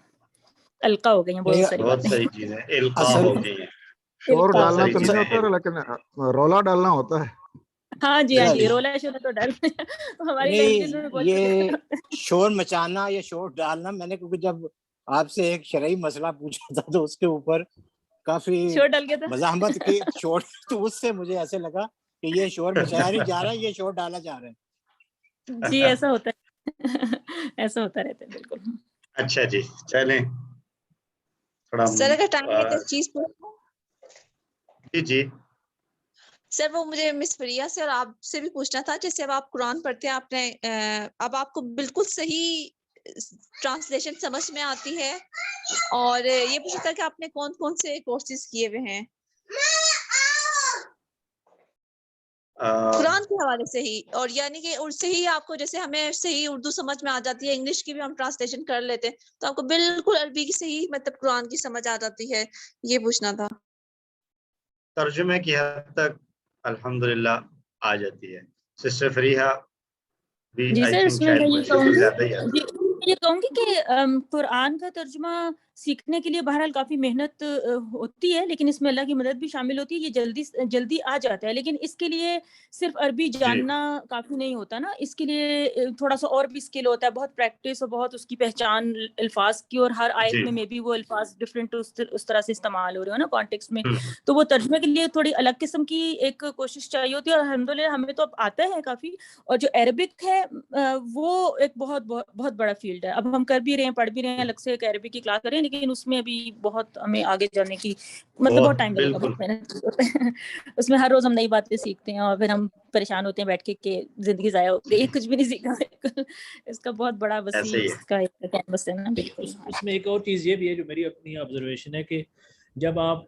Speaker 9: القا ہو گئی ہیں بہت ساری باتیں.
Speaker 1: صحیح چیز ہے، القا ہو گئی ہیں.
Speaker 2: شور ڈالنا تو نہیں ہوتا لیکن رولا ڈالنا ہوتا ہے.
Speaker 9: ہاں جی ہاں جی، رولا شور تو ڈال ہماری لینگویج میں
Speaker 6: یہ شور مچانا یا شور ڈالنا. میں نے کیونکہ جب آپ سے ایک شرعی مسئلہ پوچھا تھا تو اس کے اوپر کافی مزاحمت کی شور، تو اس سے مجھے ایسے لگا کہ یہ شور مچایا نہیں جا رہا ہے، یہ شور ڈالا جا رہا ہے.
Speaker 9: جی ایسا ہوتا ہے، ایسا ہوتا رہتا ہے بالکل.
Speaker 1: اچھا جی چلیں تھوڑا
Speaker 8: سر اگر ٹائم ہے تو چیز
Speaker 1: جی
Speaker 8: سر وہ مجھے مس فریہ سے اور آپ سے بھی پوچھنا تھا، جیسے اب آپ قرآن پڑھتے ہیں، آپ نے اب آپ کو بالکل صحیح ٹرانسلیشن سمجھ میں آتی ہے، اور یہ پوچھنا تھا کہ آپ نے کون کون سے کورسز کیے ہوئے ہیں قرآن کے حوالے سے ہی، اور یعنی کہ اس سے ہی آپ کو، جیسے ہمیں صحیح اردو سمجھ میں آ جاتی ہے، انگلش کی بھی ہم ٹرانسلیشن کر لیتے ہیں، تو آپ کو بالکل عربی کی صحیح مطلب قرآن کی سمجھ آ جاتی ہے، یہ پوچھنا تھا۔
Speaker 1: ترجمے کی حد تک الحمدللہ آ جاتی ہے. سسٹر فریحہ بھی
Speaker 9: جی
Speaker 1: آئی
Speaker 9: سر،
Speaker 1: تھنک
Speaker 9: اس میں
Speaker 1: شاید
Speaker 9: یہ
Speaker 1: مجھ سے
Speaker 9: کہوں
Speaker 1: تو
Speaker 9: گی
Speaker 1: زیادہ ہی آتی ہے.
Speaker 9: یہ کہوں گی کہ قرآن کا ترجمہ سیکھنے کے لیے بہرحال کافی محنت ہوتی ہے، لیکن اس میں اللہ کی مدد بھی شامل ہوتی ہے، یہ جلدی آ جاتا ہے، لیکن اس کے لیے صرف عربی جاننا کافی نہیں ہوتا نا، اس کے لیے تھوڑا سا اور بھی اسکل ہوتا ہے، بہت پریکٹس اور بہت اس کی پہچان الفاظ کی، اور ہر آیت میں بھی وہ الفاظ ڈفرینٹ اس طرح سے استعمال ہو رہے ہو نا کانٹیکسٹ میں، تو وہ ترجمے کے لیے تھوڑی الگ قسم کی ایک کوشش چاہیے ہوتی ہے، اور الحمدللہ ہمیں تو اب آتا ہے کافی، اور جو عربک ہے وہ ایک بہت بہت بہت بڑا فیلڈ ہے، اب ہم کر بھی رہے ہیں، پڑھ بھی رہے ہیں، الگ سے ایک عربی کی کلاس کریں، لیکن اس میں بھی بہت ہمیں آگے جانے کی مطلب بہت ٹائم لگے گا، بہت محنت اس میں ہر روز ہم نئی باتیں سیکھتے ہیں، اور پھر ہم پریشان ہوتے ہیں بیٹھ کے کہ زندگی ضائع ہو گئی، کچھ بھی نہیں سیکھا، اس کا بہت بڑا وسیع اس کا ایک کینوس ہے نا.
Speaker 5: اس میں ایک اور چیز یہ بھی ہے جو میری اپنی آبزرویشن ہے کہ جب آپ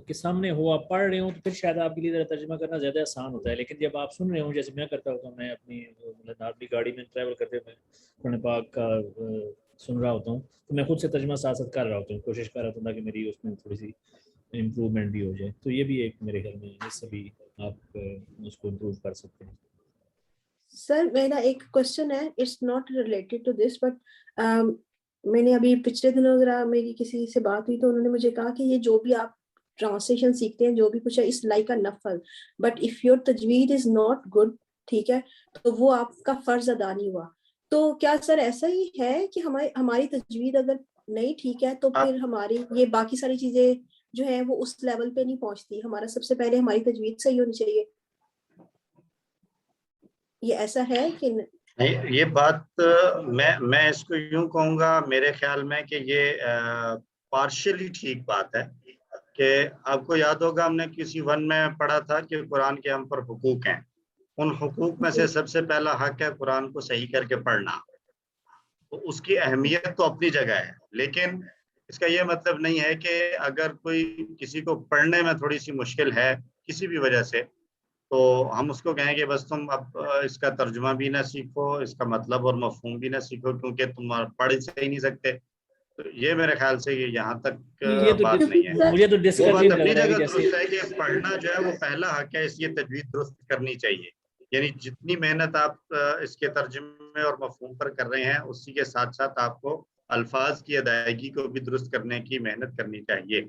Speaker 5: کے سامنے ہو، آپ پڑھ رہے ہوں، تو پھر شاید آپ کے لیے ذرا ترجمہ کرنا زیادہ آسان ہوتا ہے، لیکن جب آپ سن رہے ہوں، جیسے میں کرتا ہوتا ہوں، میں اپنی اپنی گاڑی میں ٹریول کرتے ہوئے قرآن پاک کا سن رہا ہوتا ہوں، تو میں خود سے ترجمہ ساتھ ساتھ کر رہا ہوتا ہوں، کوشش کر رہا ہوتا ہوں تاکہ میری اس میں تھوڑی سی امپروومنٹ بھی ہو جائے، تو یہ بھی ایک میرے خیال میں اس سے بھی آپ اس کو امپروو کر سکتے ہیں.
Speaker 10: سر میرا ایک کوشچن ہے، it's not related to this, but میں نے ابھی پچھلے دنوں ذرا میری کسی سے بات ہوئی تو انہوں نے مجھے کہا کہ یہ جو بھی آپ ٹرانسلیشن سیکھتے ہیں، جو بھی کچھ ہے، اس لائک اے نفل، بٹ اف یور تجوید از ناٹ گڈ، ٹھیک ہے، تو وہ آپ کا فرض ادا نہیں ہوا. تو کیا سر ایسا ہی ہے کہ ہماری تجوید اگر نہیں ٹھیک ہے تو پھر ہماری یہ باقی ساری چیزیں جو ہیں وہ اس لیول پہ نہیں پہنچتی؟ ہمارا سب سے پہلے ہماری تجوید صحیح ہونی چاہیے، یہ ایسا ہے کہ
Speaker 1: نہیں؟ یہ بات میں اس کو یوں کہوں گا، میرے خیال میں کہ یہ پارشلی ٹھیک بات ہے، کہ آپ کو یاد ہوگا ہم نے کسی ون میں پڑھا تھا کہ قرآن کے ہم پر حقوق ہیں، ان حقوق میں سے سب سے پہلا حق ہے قرآن کو صحیح کر کے پڑھنا، تو اس کی اہمیت تو اپنی جگہ ہے، لیکن اس کا یہ مطلب نہیں ہے کہ اگر کوئی کسی کو پڑھنے میں تھوڑی سی مشکل ہے کسی بھی وجہ سے، تو ہم اس کو کہیں کہ بس تم اب اس کا ترجمہ بھی نہ سیکھو، اس کا مطلب اور مفہوم بھی نہ سیکھو، کیونکہ تم پڑھ ہی نہیں سکتے. تو یہ میرے خیال سے یہاں تک بات نہیں ہے.
Speaker 5: مجھے تو
Speaker 1: وہ بات اپنی جگہ درست ہے کہ پڑھنا جو ہے وہ پہلا حق ہے، اس لیے تجوید درست کرنی چاہیے، یعنی جتنی محنت آپ اس کے ترجمے اور مفہوم پر کر رہے ہیں، اسی کے ساتھ ساتھ آپ کو الفاظ کی ادائیگی کو بھی درست کرنے کی محنت کرنی چاہیے.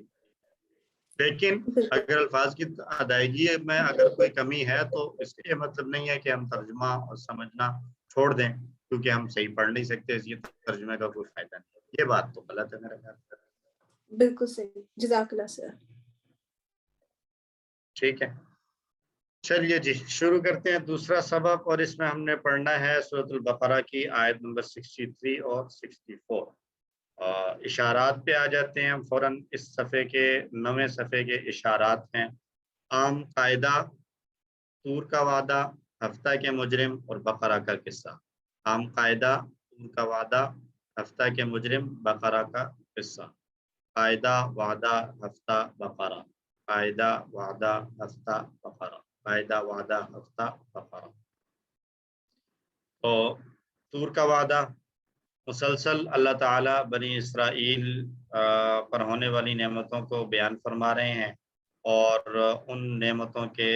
Speaker 1: لیکن اگر الفاظ کی ادائیگی میں اگر کوئی کمی ہے تو اس کا یہ مطلب نہیں ہے کہ ہم ترجمہ اور سمجھنا چھوڑ دیں کیونکہ ہم صحیح پڑھ نہیں سکتے، اس لیے ترجمے کا کوئی فائدہ نہیں. یہ بات تو غلط ہے میرے خیال سے.
Speaker 10: بالکل صحیح، جزاک اللہ سر.
Speaker 1: ٹھیک ہے، چلیے جی شروع کرتے ہیں دوسرا سبق، اور اس میں ہم نے پڑھنا ہے سورۃ البقرہ کی آیت نمبر 63 اور 64. اشارات پہ آ جاتے ہیں ہم فوراً. اس صفحے کے 9ویں صفحے کے اشارات ہیں: عام قاعدہ، طور کا وعدہ، ہفتہ کے مجرم اور بقرہ کا قصہ. عام قاعدہ، طور کا وعدہ، ہفتہ کے مجرم، بقرہ کا قصہ. قاعدہ، وعدہ، ہفتہ، بقرہ. قاعدہ، وعدہ، ہفتہ، بقرہ. قاعدہ، وعدہ، ہفتہ، بقرہ. تو طور کا وعدہ، مسلسل اللہ تعالیٰ بنی اسرائیل پر ہونے والی نعمتوں کو بیان فرما رہے ہیں، اور ان نعمتوں کے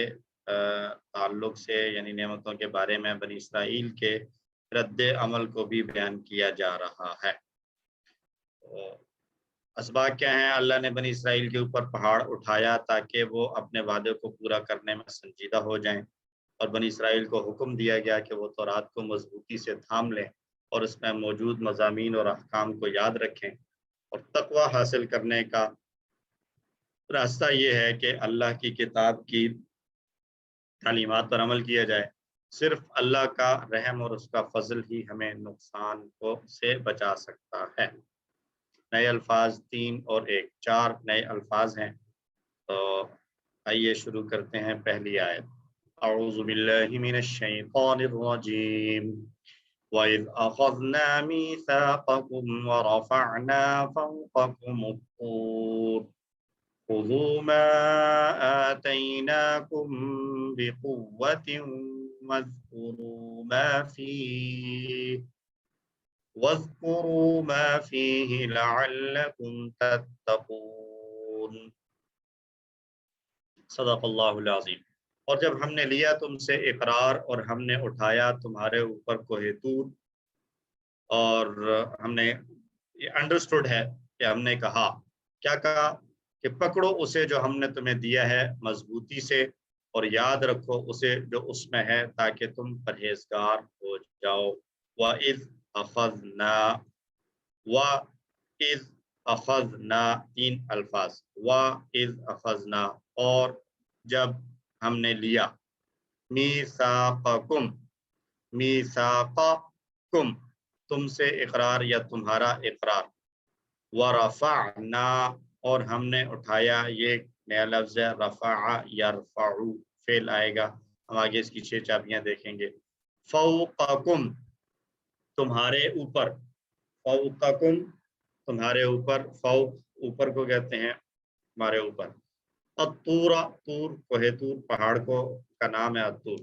Speaker 1: تعلق سے، یعنی نعمتوں کے بارے میں بنی اسرائیل کے رد عمل کو بھی بیان کیا جا رہا ہے. اسباق کیا ہیں؟ اللہ نے بنی اسرائیل کے اوپر پہاڑ اٹھایا تاکہ وہ اپنے وعدے کو پورا کرنے میں سنجیدہ ہو جائیں، اور بنی اسرائیل کو حکم دیا گیا کہ وہ تورات کو مضبوطی سے تھام لیں اور اس میں موجود مضامین اور احکام کو یاد رکھیں. اور تقویٰ حاصل کرنے کا راستہ یہ ہے کہ اللہ کی کتاب کی تعلیمات پر عمل کیا جائے. صرف اللہ کا رحم اور اس کا فضل ہی ہمیں نقصان سے بچا سکتا ہے. نئے الفاظ 3 اور 1، 4 نئے الفاظ ہیں. تو آئیے شروع کرتے ہیں پہلی آیت. اعوذ باللہ من الشیطان الرجیم. وَإِذْ أَخَذْنَا مِيثَاقَكُمْ وَرَفَعْنَا فَوْقَكُمُ الطُّورَ خُذُوا مَا آتَيْنَاكُمْ بِقُوَّةٍ وَاذْكُرُوا مَا فِيهِ لَعَلَّكُمْ تَتَّقُونَ. صدق اللہ العظیم. اور جب ہم نے لیا تم سے اقرار اور ہم نے اٹھایا تمہارے اوپر کوہ طور، اور ہم نے یہ انڈرسٹوڈ ہے کہ ہم نے کہا، کیا کہا؟ کہ پکڑو اسے جو ہم نے تمہیں دیا ہے مضبوطی سے، اور یاد رکھو اسے جو اس میں ہے تاکہ تم پرہیزگار ہو جاؤ. وَإِذْ أَخَذْنَا، وَإِذْ أَخَذْنَا، تین الفاظ. وَإِذْ أَخَذْنَا، اور جب ہم نے لیا، میثاقکم، میثاقکم، تم سے اقرار یا تمہارا اقرار. ورفعنا، اور ہم نے اٹھایا، یہ نیا لفظ ہے، رفع یرفع، فعل آئے گا، ہم آگے اس کی 6 چابیاں دیکھیں گے. فوقکم، تمہارے اوپر، فوقکم، تمہارے اوپر، فوق اوپر کو کہتے ہیں، ہمارے اوپر. الطور، طور کوہ طور پہاڑ کو کا نام ہے الطور.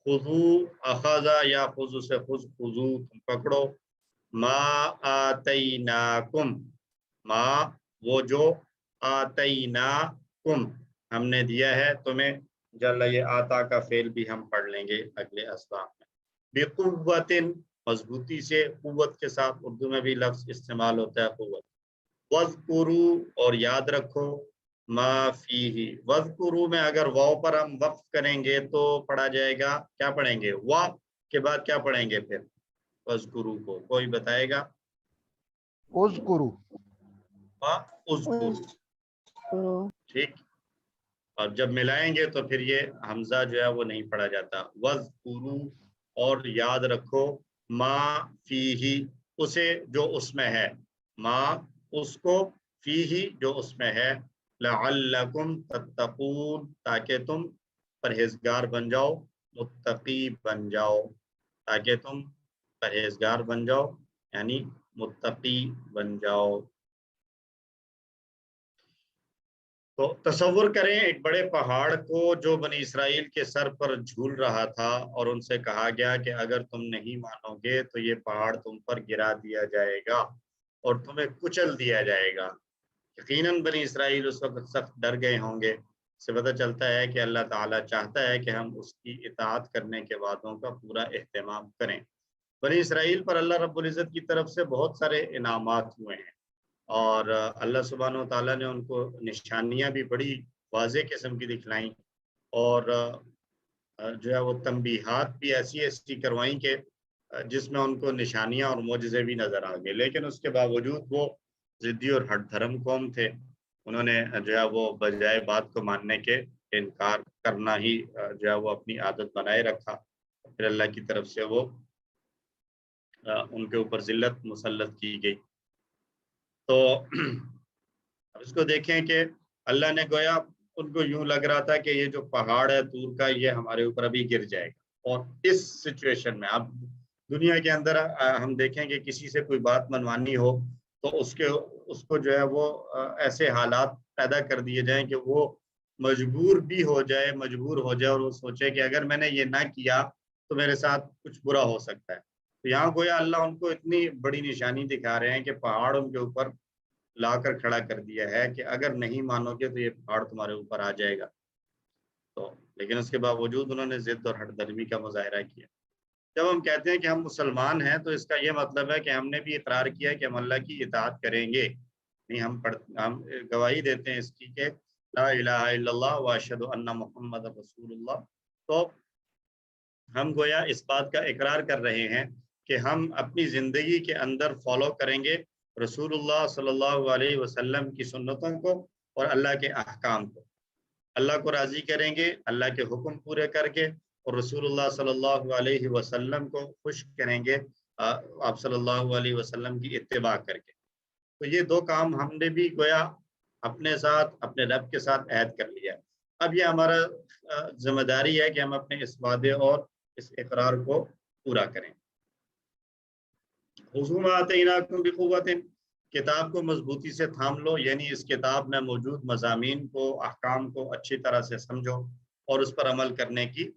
Speaker 1: خذو، اخذا یا خذو سے خذ، خذو تم پکڑو، ما آتیناکم، ما وہ جو، آتیناکم ہم نے دیا ہے تمہیں. انشاءاللہ یہ آتا کا فعل بھی ہم پڑھ لیں گے اگلے اسباق میں. بقوت، مضبوطی سے، قوت کے ساتھ اردو میں بھی لفظ استعمال ہوتا ہے قوت. وَاذْكُرُوا، اور یاد رکھو، ما فیہ، وَاذْكُرُوا میں اگر واو پر ہم وقف کریں گے تو پڑھا جائے گا، کیا پڑھیں گے؟ وا کے بعد کیا پڑھیں گے پھر؟ وَاذْكُرُوا کو کوئی بتائے گا؟
Speaker 2: اذکروا،
Speaker 1: اذکروا، ٹھیک. اور جب ملائیں گے تو پھر یہ حمزہ جو ہے وہ نہیں پڑھا جاتا. وَاذْكُرُوا، اور یاد رکھو، ما فیہ، اسے جو اس میں ہے، ما اس کو، فیہ جو اس میں ہے، لعلکم تتقون تاکہ تم پرہیزگار بن جاؤ، متقی بن جاؤ، تاکہ تم پرہیزگار بن جاؤ یعنی متقی بن جاؤ. تو تصور کریں ایک بڑے پہاڑ کو جو بنی اسرائیل کے سر پر جھول رہا تھا، اور ان سے کہا گیا کہ اگر تم نہیں مانو گے تو یہ پہاڑ تم پر گرا دیا جائے گا اور تمہیں کچل دیا جائے گا. یقیناً بنی اسرائیل اس وقت سخت ڈر گئے ہوں گے. اس سے پتہ چلتا ہے کہ اللہ تعالیٰ چاہتا ہے کہ ہم اس کی اطاعت کرنے کے وعدوں کا پورا اہتمام کریں. بنی اسرائیل پر اللہ رب العزت کی طرف سے بہت سارے انعامات ہوئے ہیں، اور اللہ سبحانہ و تعالیٰ نے ان کو نشانیاں بھی بڑی واضح قسم کی دکھلائیں، اور جو ہے وہ تنبیہات بھی ایسی ایسی کروائیں کہ جس میں ان کو نشانیاں اور معجزے بھی نظر آ گئے. لیکن اس کے باوجود وہ ضدی اور ہٹ دھرم قوم تھے. انہوں نے جو ہے وہ بجائے بات کو ماننے کے انکار کرنا ہی جو ہے وہ اپنی عادت بنائے رکھا. پھر اللہ کی طرف سے وہ ان کے اوپر ذلت مسلط کی گئی. تو اب اس کو دیکھیں کہ اللہ نے گویا ان کو یوں لگ رہا تھا کہ یہ جو پہاڑ ہے طور کا یہ ہمارے اوپر ابھی گر جائے گا. اور اس سچویشن میں اب دنیا کے اندر ہم دیکھیں کہ کسی سے کوئی بات منوانی ہو تو اس کو جو ہے وہ ایسے حالات پیدا کر دیے جائیں کہ وہ مجبور بھی ہو جائے اور وہ سوچے کہ اگر میں نے یہ نہ کیا تو میرے ساتھ کچھ برا ہو سکتا ہے. تو یہاں گویا اللہ ان کو اتنی بڑی نشانی دکھا رہے ہیں کہ پہاڑ ان کے اوپر لا کر کھڑا کر دیا ہے کہ اگر نہیں مانو گے تو یہ پہاڑ تمہارے اوپر آ جائے گا. تو لیکن اس کے باوجود انہوں نے ضد اور ہٹ دھرمی کا مظاہرہ کیا. جب ہم کہتے ہیں کہ ہم مسلمان ہیں تو اس کا یہ مطلب ہے کہ ہم نے بھی اقرار کیا کہ ہم اللہ کی اطاعت کریں گے. نہیں، ہم گواہی دیتے ہیں اس کی کہ لا الہ الا اللہ واشہد ان محمد رسول اللہ. تو ہم گویا اس بات کا اقرار کر رہے ہیں کہ ہم اپنی زندگی کے اندر فالو کریں گے رسول اللہ صلی اللہ علیہ وسلم کی سنتوں کو اور اللہ کے احکام کو. اللہ کو راضی کریں گے اللہ کے حکم پورے کر کے، اور رسول اللہ صلی اللہ علیہ وسلم کو خوش کریں گے آپ صلی اللہ علیہ وسلم کی اتباع کر کے. تو یہ دو کام ہم نے بھی گویا اپنے ساتھ اپنے رب کے ساتھ عہد کر لیا. اب یہ ہمارا ذمہ داری ہے کہ ہم اپنے اس وعدے اور اس اقرار کو پورا کریں. خذوا ما آتیناکم بقوۃ، کتاب کو مضبوطی سے تھام لو، یعنی اس کتاب میں موجود مضامین کو، احکام کو اچھی طرح سے سمجھو اور اس پر عمل کرنے کی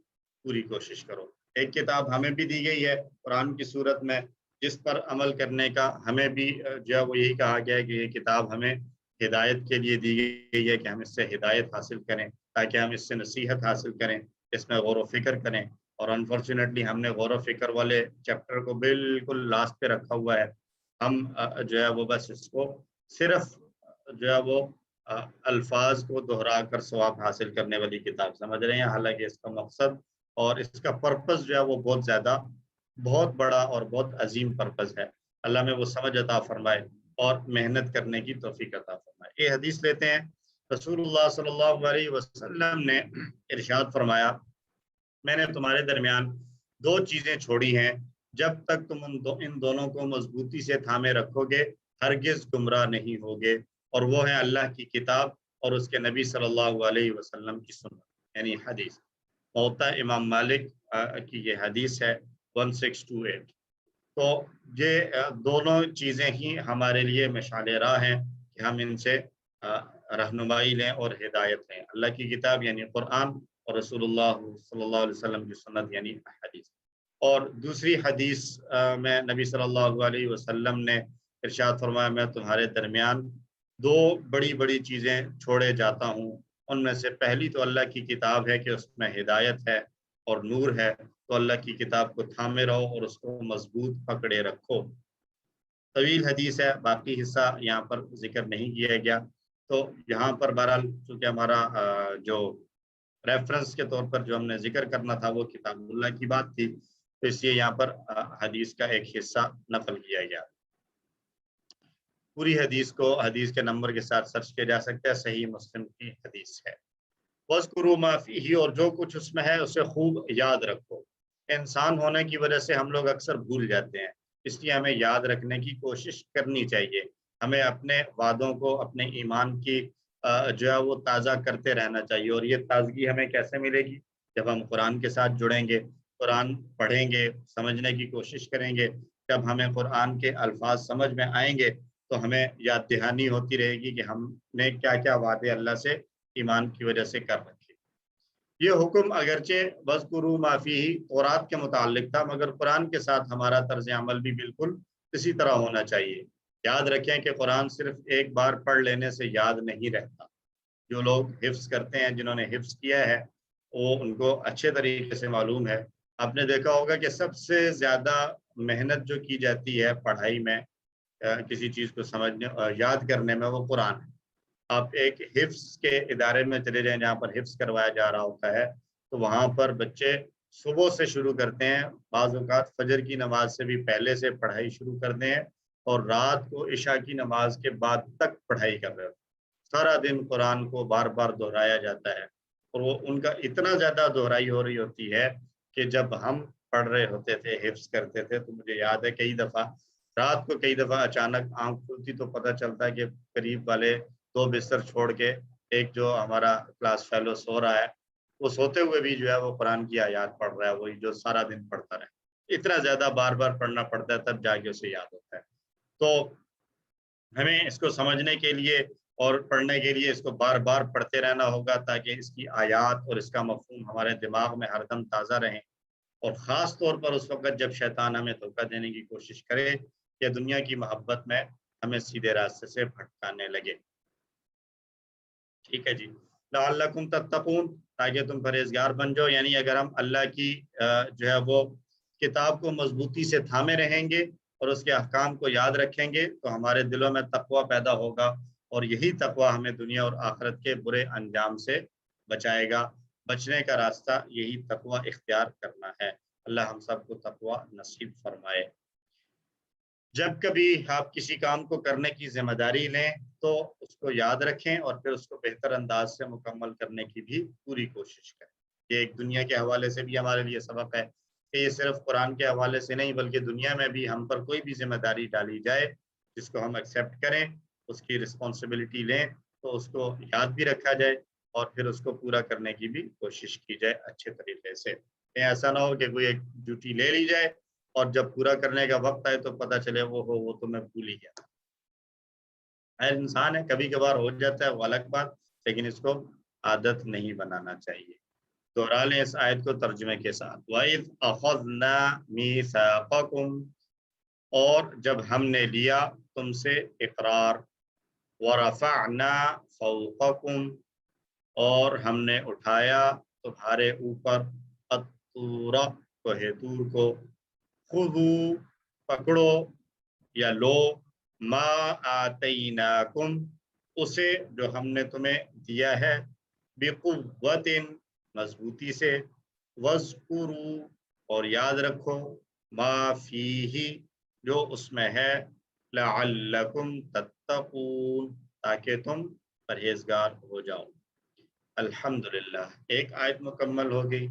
Speaker 1: پوری کوشش کرو. ایک کتاب ہمیں بھی دی گئی ہے قرآن کی صورت میں، جس پر عمل کرنے کا ہمیں بھی جو ہے وہ یہی کہا گیا ہے کہ یہ کتاب ہمیں ہدایت کے لیے دی گئی ہے کہ ہم اس سے ہدایت حاصل کریں، تاکہ ہم اس سے نصیحت حاصل کریں، اس میں غور و فکر کریں. اور انفارچونیٹلی ہم نے غور و فکر والے چیپٹر کو بالکل لاسٹ پہ رکھا ہوا ہے. ہم جو ہے وہ بس اس کو صرف جو ہے وہ الفاظ کو دہرا کر ثواب حاصل کرنے والی کتاب سمجھ رہے ہیں، حالانکہ اس کا مقصد اور اس کا پرپس جو ہے وہ بہت زیادہ، بہت بڑا اور بہت عظیم پرپس ہے. اللہ میں وہ سمجھ عطا فرمائے اور محنت کرنے کی توفیق عطا فرمائے. یہ حدیث لیتے ہیں، رسول اللہ صلی اللہ علیہ وسلم نے ارشاد فرمایا، میں نے تمہارے درمیان دو چیزیں چھوڑی ہیں، جب تک تم ان دونوں کو مضبوطی سے تھامے رکھو گے ہرگز گمراہ نہیں ہوگے، اور وہ ہے اللہ کی کتاب اور اس کے نبی صلی اللہ علیہ وسلم کی سنت، یعنی حدیث. موطا امام مالک کی یہ حدیث ہے 1628. تو یہ دونوں چیزیں ہی ہمارے لیے مشعل راہ ہیں کہ ہم ان سے رہنمائی لیں اور ہدایت لیں. اللہ کی کتاب یعنی قرآن اور رسول اللہ صلی اللہ علیہ وسلم کی سنت یعنی حدیث. اور دوسری حدیث میں نبی صلی اللہ علیہ وسلم نے ارشاد فرمایا، میں تمہارے درمیان دو بڑی بڑی چیزیں چھوڑے جاتا ہوں، ان میں سے پہلی تو اللہ کی کتاب ہے کہ اس میں ہدایت ہے اور نور ہے، تو اللہ کی کتاب کو تھامے رہو اور اس کو مضبوط پکڑے رکھو. طویل حدیث ہے، باقی حصہ یہاں پر ذکر نہیں کیا گیا. تو یہاں پر بہرحال چونکہ ہمارا جو ریفرنس کے طور پر جو ہم نے ذکر کرنا تھا وہ کتاب اللہ کی بات تھی، تو اس لیے یہاں پر حدیث کا ایک حصہ نقل کیا گیا. پوری حدیث کو حدیث کے نمبر کے ساتھ سرچ کیا جا سکتا ہے، صحیح مسلم کی حدیث ہے. وَاذْكُرُوا مَا فِيهِ، اور جو کچھ اس میں ہے اسے خوب یاد رکھو. انسان ہونے کی وجہ سے ہم لوگ اکثر بھول جاتے ہیں، اس لیے ہمیں یاد رکھنے کی کوشش کرنی چاہیے. ہمیں اپنے وعدوں کو، اپنے ایمان کی جو ہے وہ تازہ کرتے رہنا چاہیے. اور یہ تازگی ہمیں کیسے ملے گی؟ جب ہم قرآن کے ساتھ جڑیں گے، قرآن پڑھیں گے، سمجھنے کی کوشش کریں گے. جب ہمیں قرآن کے الفاظ سمجھ میں آئیں گے تو ہمیں یاد دہانی ہوتی رہے گی کہ ہم نے کیا کیا وعدے اللہ سے ایمان کی وجہ سے کر رکھے. یہ حکم اگرچہ وَاذْكُرُوا مَا فِيهِ تورات کے متعلق تھا، مگر قرآن کے ساتھ ہمارا طرز عمل بھی بالکل اسی طرح ہونا چاہیے. یاد رکھیں کہ قرآن صرف ایک بار پڑھ لینے سے یاد نہیں رہتا. جو لوگ حفظ کرتے ہیں، جنہوں نے حفظ کیا ہے، وہ ان کو اچھے طریقے سے معلوم ہے. آپ نے دیکھا ہوگا کہ سب سے زیادہ محنت جو کی جاتی ہے پڑھائی میں، کسی چیز کو سمجھنے یاد کرنے میں، وہ قرآن ہے. آپ ایک حفظ کے ادارے میں چلے جائیں جہاں پر حفظ کروایا جا رہا ہوتا ہے، تو وہاں پر بچے صبح سے شروع کرتے ہیں، بعض اوقات فجر کی نماز سے بھی پہلے سے پڑھائی شروع کرتے ہیں، اور رات کو عشاء کی نماز کے بعد تک پڑھائی کر رہے ہوتے ہیں. سارا دن قرآن کو بار بار دہرایا جاتا ہے، اور وہ ان کا اتنا زیادہ دہرائی ہو رہی ہوتی ہے کہ جب ہم پڑھ رہے ہوتے تھے، حفظ کرتے تھے، تو مجھے یاد ہے کئی دفعہ رات کو کئی دفعہ اچانک آنکھ کھلتی تو پتہ چلتا ہے کہ قریب والے دو بستر چھوڑ کے ایک جو ہمارا کلاس فیلو سو رہا ہے، وہ سوتے ہوئے بھی جو ہے وہ قرآن کی آیات پڑھ رہا ہے، وہی جو سارا دن پڑھتا رہے. اتنا زیادہ بار بار پڑھنا پڑتا ہے، تب جا کے اسے یاد ہوتا ہے. تو ہمیں اس کو سمجھنے کے لیے اور پڑھنے کے لیے اس کو بار بار پڑھتے رہنا ہوگا، تاکہ اس کی آیات اور اس کا مفہوم ہمارے دماغ میں ہر دم تازہ رہیں. اور خاص طور پر اس وقت جب شیطان ہمیں دھوکہ دینے کی کوشش کرے یا دنیا کی محبت میں ہمیں سیدھے راستے سے بھٹکانے لگے. ٹھیک ہے جی. لعلکم تتقون، تاکہ تم پرہیزگار بن جاؤ. یعنی اگر ہم اللہ کی جو ہے وہ کتاب کو مضبوطی سے تھامے رہیں گے اور اس کے احکام کو یاد رکھیں گے تو ہمارے دلوں میں تقوی پیدا ہوگا، اور یہی تقوی ہمیں دنیا اور آخرت کے برے انجام سے بچائے گا. بچنے کا راستہ یہی تقوی اختیار کرنا ہے. اللہ ہم سب کو تقوی نصیب فرمائے. جب کبھی آپ کسی کام کو کرنے کی ذمہ داری لیں تو اس کو یاد رکھیں اور پھر اس کو بہتر انداز سے مکمل کرنے کی بھی پوری کوشش کریں. یہ ایک دنیا کے حوالے سے بھی ہمارے لیے سبق ہے کہ یہ صرف قرآن کے حوالے سے نہیں، بلکہ دنیا میں بھی ہم پر کوئی بھی ذمہ داری ڈالی جائے جس کو ہم ایکسیپٹ کریں، اس کی رسپانسبلٹی لیں، تو اس کو یاد بھی رکھا جائے اور پھر اس کو پورا کرنے کی بھی کوشش کی جائے اچھے طریقے سے. ایسا نہ ہو کہ کوئی ایک ڈیوٹی لے لی جائے اور جب پورا کرنے کا وقت آئے تو پتہ چلے وہ تو میں بھول ہی گیا. ہر انسان ہے، کبھی کبھار ہو جاتا ہے، وہ الگ بات، لیکن اس کو عادت نہیں بنانا چاہیے. دوہرا لیں اس آیت کو ترجمے کے ساتھ. وَإِذْ أَخَذْنَا مِيثَاقَكُمْ، اور جب ہم نے لیا تم سے اقرار، وَرَفَعْنَا فَوْقَكُمْ، اور ہم نے اٹھایا تمہارے اوپر الطور، کوہ طور کو، خذوا، پکڑو یا لو، ما آتیناکم، اسے جو ہم نے تمہیں دیا ہے، بقوت، مضبوطی سے، واذکروا، اور یاد رکھو، ما فیہ، جو اس میں ہے، لعلکم تتقون، تاکہ تم پرہیزگار ہو جاؤ. الحمدللہ، ایک آیت مکمل ہو گئی.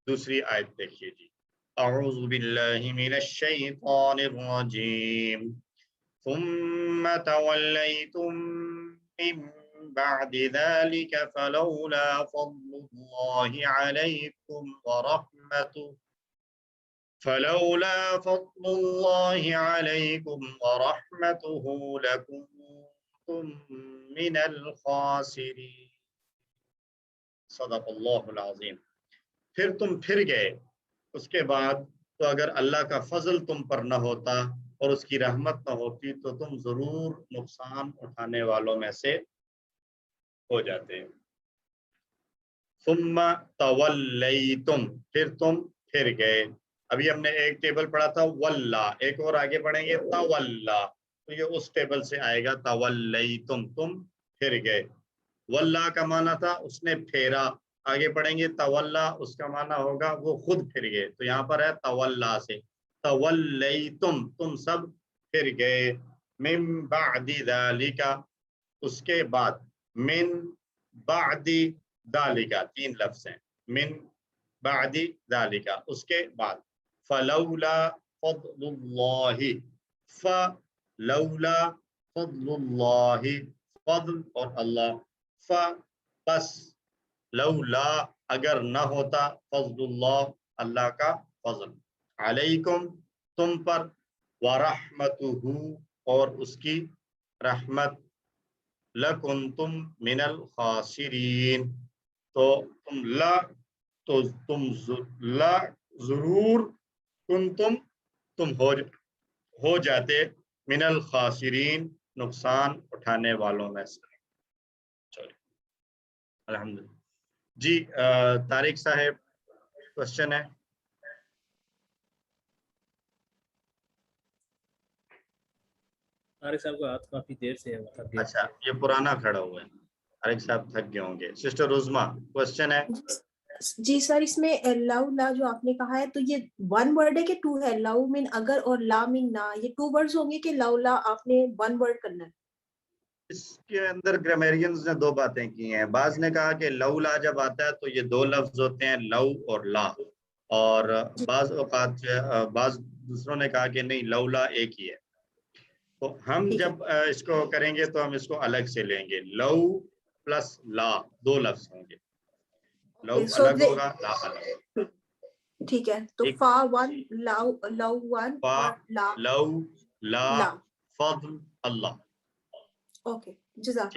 Speaker 1: دوسری آیت دیکھیے جی. اعوذ باللہ من الشیطان الرجیم. ثم تولیتم من بعد ذلك فلولا فضل الله عليكم ورحمته لكنتم من الخاسرین. صدق اللہ العظیم. پھر تم پھر گئے اس کے بعد، تو اگر اللہ کا فضل تم پر نہ ہوتا اور اس کی رحمت نہ ہوتی تو تم ضرور نقصان اٹھانے والوں میں سے ہو جاتے. ثم تولیتم، پھر تم پھر گئے. ابھی ہم نے ایک ٹیبل پڑھا تھا واللہ، ایک اور آگے پڑھیں گے تولا، تو یہ اس ٹیبل سے آئے گا تولیتم، تم پھر گئے. واللہ کا معنی تھا اس نے پھیرا. آگے پڑھیں گے تولا، اس کا معنی ہوگا وہ خود پھر گئے. تو یہاں پر ہے تولا سے، تولیتم، تم سب پھر گئے. من بعد ذالک، اس کے بعد. من بعد ذالک، تین لفظ ہیں. من بعد ذالک، اس کے بعد. فلولا فضل اللہ، فلولا فضل اللہ، فضل اور اللہ، پس لولا، اگر نہ ہوتا، فضل اللہ، اللہ کا فضل، علیکم، تم پر، ورحمتہ، اور اس کی رحمت، لکنتم من الخاسرین، تو تم ضرور تم ہو جاتے، من الخاسرین، نقصان اٹھانے والوں میں سے. الحمدللہ. جی طارق صاحب کوشچن ہے.
Speaker 5: طارق صاحب کا ہاتھ کافی دیر سے ہے.
Speaker 1: اچھا، یہ پرانا کھڑا ہوا ہے. طارق صاحب تھک گئے ہوں گے. سسٹر عظما کوشچن ہے.
Speaker 10: جی سر، اس میں لو لا جو آپ نے کہا ہے تو یہ ون ورڈ ہے کہ ٹو ہے؟ لو مین اگر اور لا مین نہ، یہ ٹو ورڈز ہوں گے کہ لو لا آپ نے ون ورڈ کرنا ہے؟
Speaker 1: اس کے اندر گرامیرینز نے دو باتیں کی ہیں. بعض نے کہا کہ لولا جب آتا ہے تو یہ دو لفظ ہوتے ہیں، لو اور لا، اور بعض اوقات بعض دوسروں نے کہا کہ نہیں، لولا ایک ہی ہے. تو ہم جب اس کو کریں گے تو ہم اس کو الگ سے لیں گے. لو پلس لا، دو لفظ ہوں گے. لو الگ ہوگا، لا الگ.
Speaker 10: ٹھیک ہے، تو فا ون، لو ون، اور لا
Speaker 1: لو، لا، فضل اللہ.
Speaker 10: اوکے، جزاک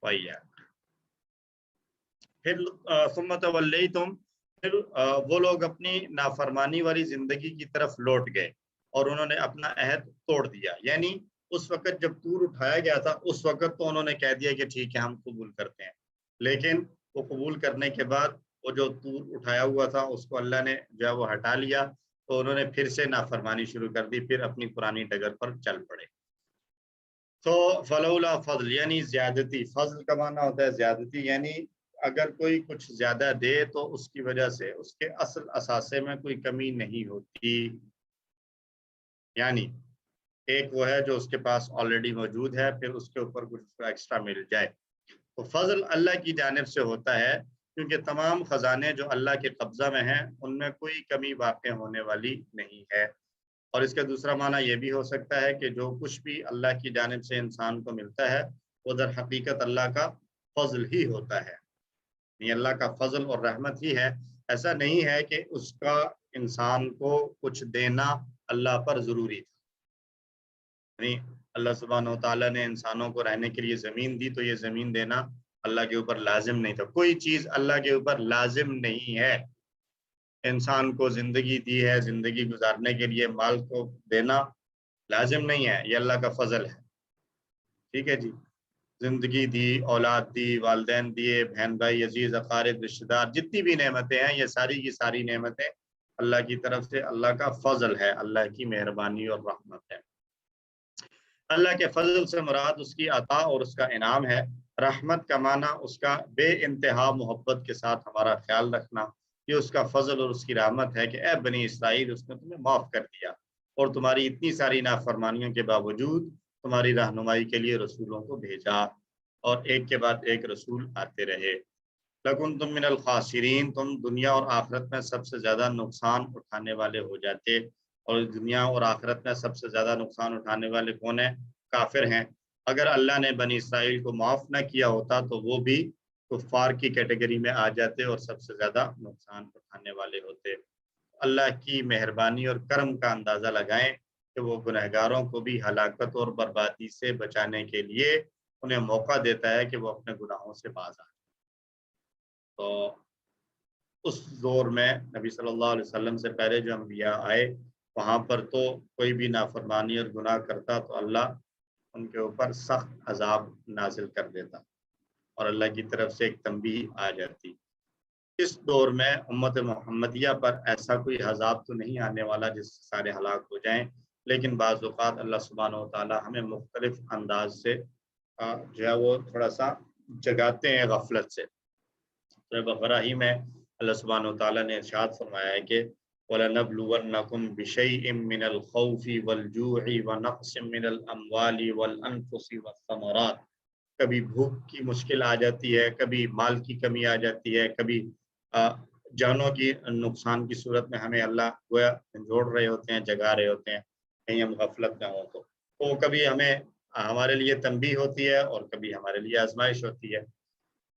Speaker 10: اللہ.
Speaker 1: پھر ثم تولیتم، پھر وہ لوگ اپنی نافرمانی والی زندگی کی طرف لوٹ گئے اور انہوں نے اپنا عہد توڑ دیا. یعنی اس وقت جب طور اٹھایا گیا تھا اس وقت تو انہوں نے کہہ دیا کہ ٹھیک ہے ہم قبول کرتے ہیں، لیکن وہ قبول کرنے کے بعد وہ جو طور اٹھایا ہوا تھا اس کو اللہ نے جو ہے وہ ہٹا لیا، تو انہوں نے پھر سے نافرمانی شروع کر دی، پھر اپنی پرانی ڈگر پر چل پڑے. تو فلولا فضل یعنی زیادتی. فضل کا معنی ہوتا ہے زیادتی، یعنی اگر کوئی کچھ زیادہ دے تو اس کی وجہ سے اس کے اصل اثاثے میں کوئی کمی نہیں ہوتی. یعنی ایک وہ ہے جو اس کے پاس آلریڈی موجود ہے، پھر اس کے اوپر کچھ ایکسٹرا مل جائے. تو فضل اللہ کی جانب سے ہوتا ہے، کیونکہ تمام خزانے جو اللہ کے قبضہ میں ہیں ان میں کوئی کمی واقع ہونے والی نہیں ہے. اور اس کا دوسرا معنی یہ بھی ہو سکتا ہے کہ جو کچھ بھی اللہ کی جانب سے انسان کو ملتا ہے وہ در حقیقت اللہ کا فضل ہی ہوتا ہے، یہ اللہ کا فضل اور رحمت ہی ہے. ایسا نہیں ہے کہ اس کا انسان کو کچھ دینا اللہ پر ضروری تھا. نہیں، اللہ سبحانہ و تعالیٰ نے انسانوں کو رہنے کے لیے زمین دی تو یہ زمین دینا اللہ کے اوپر لازم نہیں تھا. کوئی چیز اللہ کے اوپر لازم نہیں ہے. انسان کو زندگی دی ہے، زندگی گزارنے کے لیے مال کو دینا لازم نہیں ہے، یہ اللہ کا فضل ہے. ٹھیک ہے جی، زندگی دی، اولاد دی، والدین دیے، بہن بھائی، عزیز اقارب، رشتہ دار، جتنی بھی نعمتیں ہیں یہ ساری کی ساری نعمتیں اللہ کی طرف سے اللہ کا فضل ہے، اللہ کی مہربانی اور رحمت ہے. اللہ کے فضل سے مراد اس کی عطا اور اس کا انعام ہے. رحمت کا معنی اس کا بے انتہا محبت کے ساتھ ہمارا خیال رکھنا. یہ اس کا فضل اور اس کی رحمت ہے کہ اے بنی اسرائیل، اس نے تمہیں معاف کر دیا اور تمہاری اتنی ساری نافرمانیوں کے باوجود تمہاری رہنمائی کے لیے رسولوں کو بھیجا اور ایک کے بعد ایک رسول آتے رہے. لَكُنْتُم مِّنَ الْخَاسِرِينَ، تم دنیا اور آخرت میں سب سے زیادہ نقصان اٹھانے والے ہو جاتے. اور دنیا اور آخرت میں سب سے زیادہ نقصان اٹھانے والے کون ہیں؟ کافر ہیں. اگر اللہ نے بنی اسرائیل کو معاف نہ کیا ہوتا تو وہ بھی کفار کی کیٹیگری میں آ جاتے اور سب سے زیادہ نقصان اٹھانے والے ہوتے. اللہ کی مہربانی اور کرم کا اندازہ لگائیں کہ وہ گنہگاروں کو بھی ہلاکت اور بربادی سے بچانے کے لیے انہیں موقع دیتا ہے کہ وہ اپنے گناہوں سے باز آئیں. تو اس دور میں نبی صلی اللہ علیہ وسلم سے پہلے جو انبیاء آئے وہاں پر تو کوئی بھی نافرمانی اور گناہ کرتا تو اللہ ان کے اوپر سخت عذاب نازل کر دیتا اور اللہ کی طرف سے ایک تنبیہ آ جاتی. اس دور میں امت محمدیہ پر ایسا کوئی عذاب تو نہیں آنے والا جس سے سارے ہلاک ہو جائیں، لیکن بعض اوقات اللہ سبحانہ و تعالیٰ ہمیں مختلف انداز سے جو ہے وہ تھوڑا سا جگاتے ہیں غفلت سے. سورہ بقرہ ہی میں اللہ سبحانہ و تعالیٰ نے ارشاد فرمایا ہے کہ وَلَنَبْلُوَنَّكُمْ بِشَيْءٍ مِّنَ الْخَوْفِ وَالْجُوعِ وَنَقْصٍ مِّنَ الْأَمْوَالِ وَالْأَنفُسِ وَالثَّمَرَاتِ. کبھی بھوک کی مشکل آ جاتی ہے، کبھی مال کی کمی آ جاتی ہے، کبھی جانوں کی نقصان کی صورت میں ہمیں اللہ گویا جھنجھوڑ رہے ہوتے ہیں، جگا رہے ہوتے ہیں کہیں ہم غفلت میں ہوں تو کبھی ہمیں ہمارے لیے تنبیہ ہوتی ہے اور کبھی ہمارے لیے آزمائش ہوتی ہے.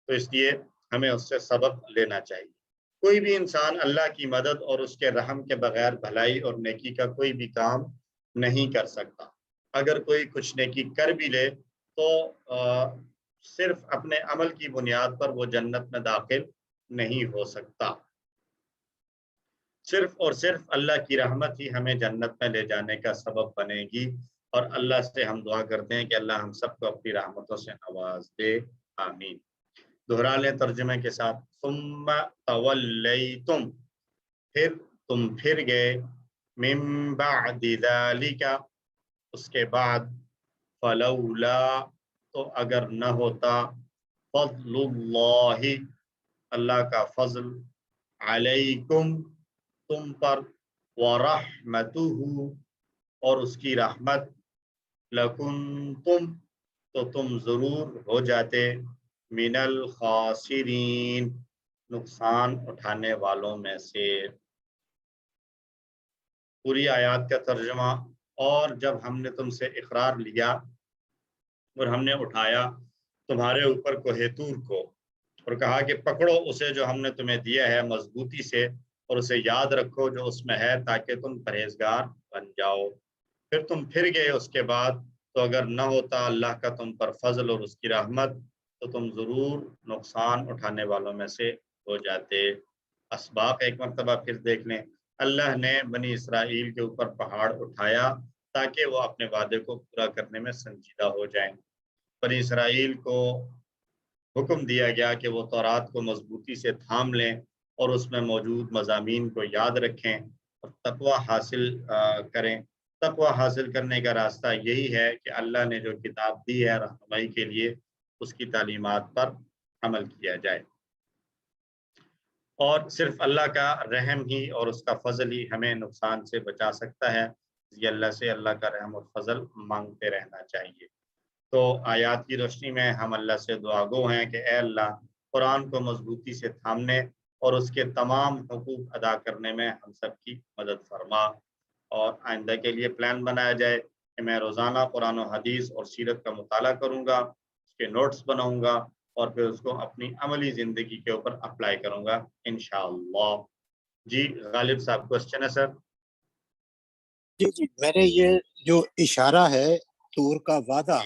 Speaker 1: تو اس لیے ہمیں اس سے سبق لینا چاہیے. کوئی بھی انسان اللہ کی مدد اور اس کے رحم کے بغیر بھلائی اور نیکی کا کوئی بھی کام نہیں کر سکتا. اگر کوئی کچھ نیکی کر بھی لے تو صرف اپنے عمل کی بنیاد پر وہ جنت میں داخل نہیں ہو سکتا. صرف اور صرف اللہ کی رحمت ہی ہمیں جنت میں لے جانے کا سبب بنے گی. اور اللہ سے ہم دعا کرتے ہیں کہ اللہ ہم سب کو اپنی رحمتوں سے نواز دے. آمین. دہرا لیں ترجمے کے ساتھ. ثم تولیتم، پھر تم پھر گئے، من بعد ذالک، اس کے بعد، فلولا، تو اگر نہ ہوتا، فضل اللہ، اللہ کا فضل، علیکم، تم پر، ورحمتہ، اور اس کی رحمت، لکنتم، تو تم ضرور ہو جاتے، من الخاسرین، نقصان اٹھانے والوں میں سے. پوری آیات کا ترجمہ. اور جب ہم نے تم سے اقرار لیا اور ہم نے اٹھایا تمہارے اوپر کوہ طور کو اور کہا کہ پکڑو اسے جو ہم نے تمہیں دیا ہے مضبوطی سے اور اسے یاد رکھو جو اس میں ہے تاکہ تم پرہیزگار بن جاؤ. پھر تم پھر گئے اس کے بعد، تو اگر نہ ہوتا اللہ کا تم پر فضل اور اس کی رحمت تو تم ضرور نقصان اٹھانے والوں میں سے ہو جاتے. اسباق ایک مرتبہ پھر دیکھ لیں. اللہ نے بنی اسرائیل کے اوپر پہاڑ اٹھایا تاکہ وہ اپنے وعدے کو پورا کرنے میں سنجیدہ ہو جائیں. بنی اسرائیل کو حکم دیا گیا کہ وہ تورات کو مضبوطی سے تھام لیں اور اس میں موجود مضامین کو یاد رکھیں اور تقوی حاصل کریں. تقوی حاصل کرنے کا راستہ یہی ہے کہ اللہ نے جو کتاب دی ہے رہنمائی کے لیے اس کی تعلیمات پر عمل کیا جائے. اور صرف اللہ کا رحم ہی اور اس کا فضل ہی ہمیں نقصان سے بچا سکتا ہے. یہ اللہ سے اللہ کا رحم اور فضل مانگتے رہنا چاہیے. تو آیات کی روشنی میں ہم اللہ سے دعا گو ہیں کہ اے اللہ، قرآن کو مضبوطی سے تھامنے اور اس کے تمام حقوق ادا کرنے میں ہم سب کی مدد فرما. اور آئندہ کے لیے پلان بنایا جائے کہ میں روزانہ قرآن و حدیث اور سیرت کا مطالعہ کروں گا، اس کے نوٹس بناؤں گا اور پھر اس کو اپنی عملی زندگی کے اوپر اپلائی کروں گا انشاءاللہ. جی غالب صاحب کوشچن ہے سر.
Speaker 6: جی میں نے یہ جو اشارہ ہے طور کا وعدہ،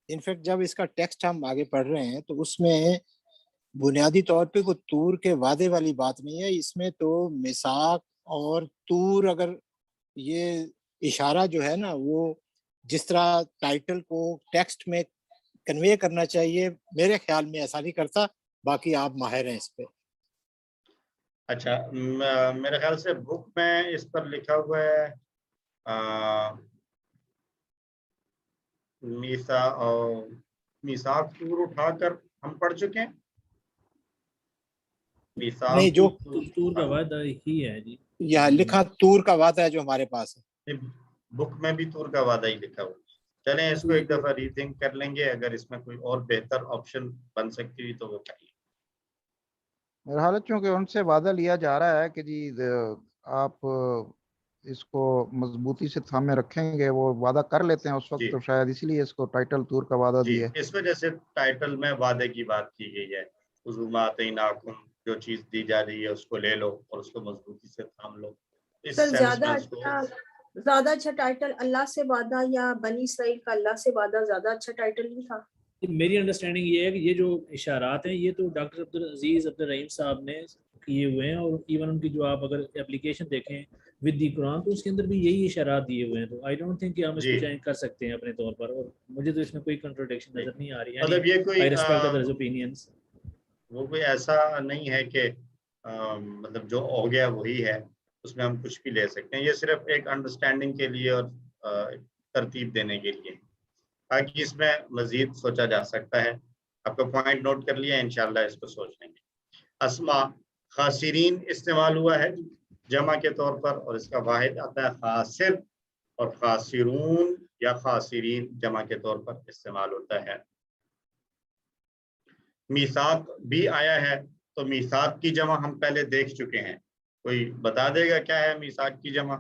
Speaker 6: انفیکٹ جب اس کا ٹیکسٹ ہم آگے پڑھ رہے ہیں تو اس میں بنیادی طور پہ کوئی طور کے وعدے والی بات نہیں ہے، اس میں تو میثاق اور طور، اگر یہ اشارہ جو ہے نا وہ جس طرح ٹائٹل کو ٹیکسٹ میں کنوے کرنا چاہیے میرے خیال میں ایسا نہیں کرتا، باقی آپ ماہر ہیں اس پہ.
Speaker 1: اچھا میرے خیال سے بک میں اس پر لکھا ہوا ہے میثاق طور اٹھا کر ہم پڑھ چکے ہیں.
Speaker 6: نہیں، جو
Speaker 5: طور کا وعدہ ہی ہے جی،
Speaker 6: یہاں لکھا طور کا وعدہ ہے جو ہمارے پاس ہے.
Speaker 1: بک میں بھی طور کا وعدہ ہی لکھا ہوا. چلیں اس کو ایک دفعہ ری تھنک کر لیں گے، اگر اس میں کوئی اور بہتر آپشن بن سکتی ہوئی تو وہ کر لیں.
Speaker 2: میرا حال چونکہ ان سے وعدہ لیا جا رہا ہے کہ جی آپ اس کو مضبوطی سے تھامے رکھیں گے، وہ وعدہ کر لیتے ہیں اس وقت، تو شاید اسی لیے اس کو ٹائٹل طور کا وعدہ
Speaker 1: جی
Speaker 2: دیے.
Speaker 1: اس وجہ سے ٹائٹل میں وعدے کی بات کی گئی ہے. حضوما آتیناکم، جو چیز دی جا رہی ہے اس کو لے لو اور اس کو مضبوطی سے تھام لو. اس
Speaker 10: سر
Speaker 1: سینس میں اس کو
Speaker 10: زیادہ اچھا ٹائٹل اللہ سے وعدہ یا بنی اسرائیل کا اللہ سے وعدہ زیادہ اچھا ٹائٹل نہیں تھا؟
Speaker 5: میری انڈرسٹینڈنگ یہ ہے کہ یہ جو اشارات ہیں یہ تو ڈاکٹر عبدالعزیز عبدالرحیم صاحب نے کیے ہوئے ہیں، اور ایون ان کی جو آپ اگر اپلیکیشن دیکھیں ود دی قرآن تو اس کے اندر بھی یہی اشارات دیے ہوئے ہیں. تو آئی ڈونٹ تھنک کہ ہم اس کو چینج کر سکتے ہیں اپنے طور پر، اور مجھے تو اس میں کوئی کنٹروڈکشن نظر نہیں آ رہی.
Speaker 1: مطلب یہ کوئی
Speaker 5: آئی ریسپیکٹ ادرز اوپینینز.
Speaker 1: وہ کوئی ایسا نہیں ہے کہ مطلب جو ہو گیا وہی ہے، اس میں ہم کچھ بھی لے سکتے ہیں. یہ صرف ایک انڈرسٹینڈنگ کے لیے اور ترتیب دینے کے لیے، تاکہ اس میں مزید سوچا جا سکتا ہے. آپ کا پوائنٹ نوٹ کر لیا، انشاءاللہ اس کو سوچ لیں گے. اسما خاسرین استعمال ہوا ہے جمع کے طور پر، اور اس کا واحد آتا ہے خاسر، اور خاسرون یا خاسرین جمع کے طور پر استعمال ہوتا ہے. میثاق بھی آیا ہے، تو میثاق کی جمع ہم پہلے دیکھ چکے ہیں. کوئی بتا دے گا کیا ہے میثاق کی جمع؟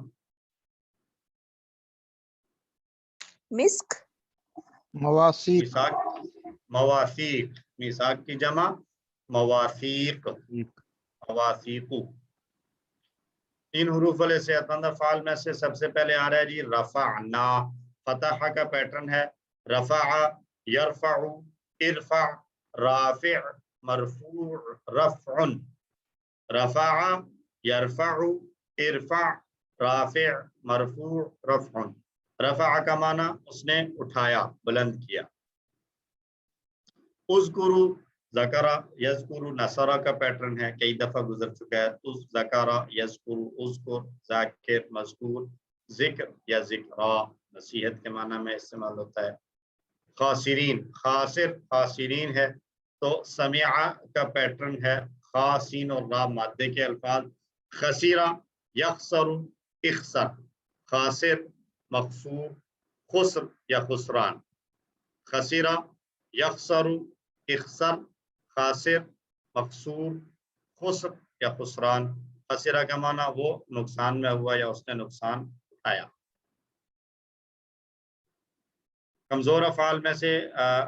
Speaker 8: مسک.
Speaker 2: مواثیق.
Speaker 1: مواثیق. میثاق کی جمع مواثیق. مواثیق. 3 حروف والے صحت مند افعال میں سے سب سے پہلے آ رہا ہے جی رفعنا. فتح کا پیٹرن ہے رفع، یرفع، ارفع، رافع، مرفوع، رفع. رفع، یرفع، ارفع، رافع، مرفوع، رفع. رفع کا معنی اس نے اٹھایا، بلند کیا. اذکروا، ذکرہ، یذکر، نصرہ کا پیٹرن ہے، کئی دفعہ گزر چکا ہے. ذکرہ، یذکر، اذکر، ذاکر، مذکور، ذکر یا ذکرہ نصیحت کے معنی میں استعمال ہوتا ہے. خاسرین، خاسر، خاسرین ہے تو سمع کا پیٹرن ہے خاسین اور را مادے کے الفاظ. خسیرہ، یخسر، اخسر. خاسر، مخسور، خسر یا خسران. خسیرہ، یخسر، اخسر، خاسر، مخسور، خسر یا خسران. خسیرہ کا معنی وہ نقصان میں ہوا یا اس نے نقصان اٹھایا. کمزور افعال میں سے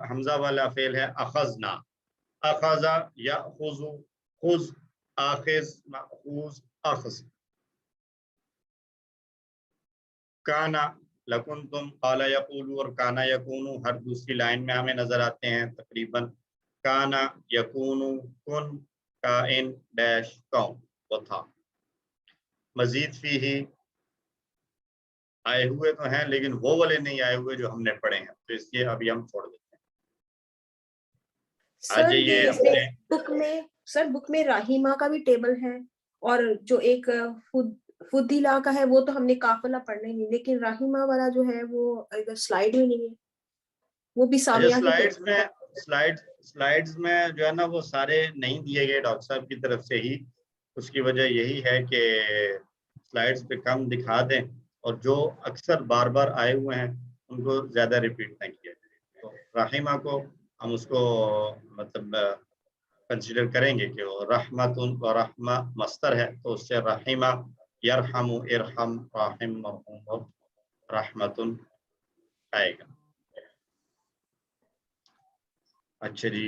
Speaker 1: حمزہ والا فعل ہے اخذنا. اخذ، یاخذ، خذ، آخذ، ماخوذ، اخذ. کانا، لکنتم، قال یقول اور کانا یکون ہر دوسری لائن میں ہمیں نظر آتے ہیں تقریباً. کانا یکون، کن، کائن، ڈیش، کون، وہ تھا. مزید فیہ آئے ہوئے تو ہیں لیکن وہ والے نہیں آئے ہوئے جو ہم نے پڑھے ہیں، تو اس لیے ابھی ہم چھوڑ دیتے ہیں.
Speaker 10: سر یہ بک میں راہیمہ کا بھی ٹیبل ہے، اور جو ایک فدیلا کا ہے وہ تو ہم نے قافلہ پڑھنا ہی نہیں، لیکن راہیمہ والا جو ہے وہ ادھر سلائیڈ میں نہیں ہے، وہ بھی سامیہ
Speaker 1: سلائیڈز میں جو ہے نا وہ سارے نہیں دیے گئے ڈاکٹر صاحب کی طرف سے ہی. اس کی وجہ یہی ہے کہ سلائیڈز پہ کم دکھا دیں، اور جو اکثر بار بار آئے ہوئے ہیں ان کو زیادہ ریپیٹ نہ کیا جائے. تو رحمہ کو ہم اس کو مطلب کنسیڈر کریں گے کہ وہ رحمت و رحمہ مصدر ہے، تو اس سے رحمہ، یرحم، ارحم، راحم، مرحوم اور رحمت آئے گا. اچھا جی،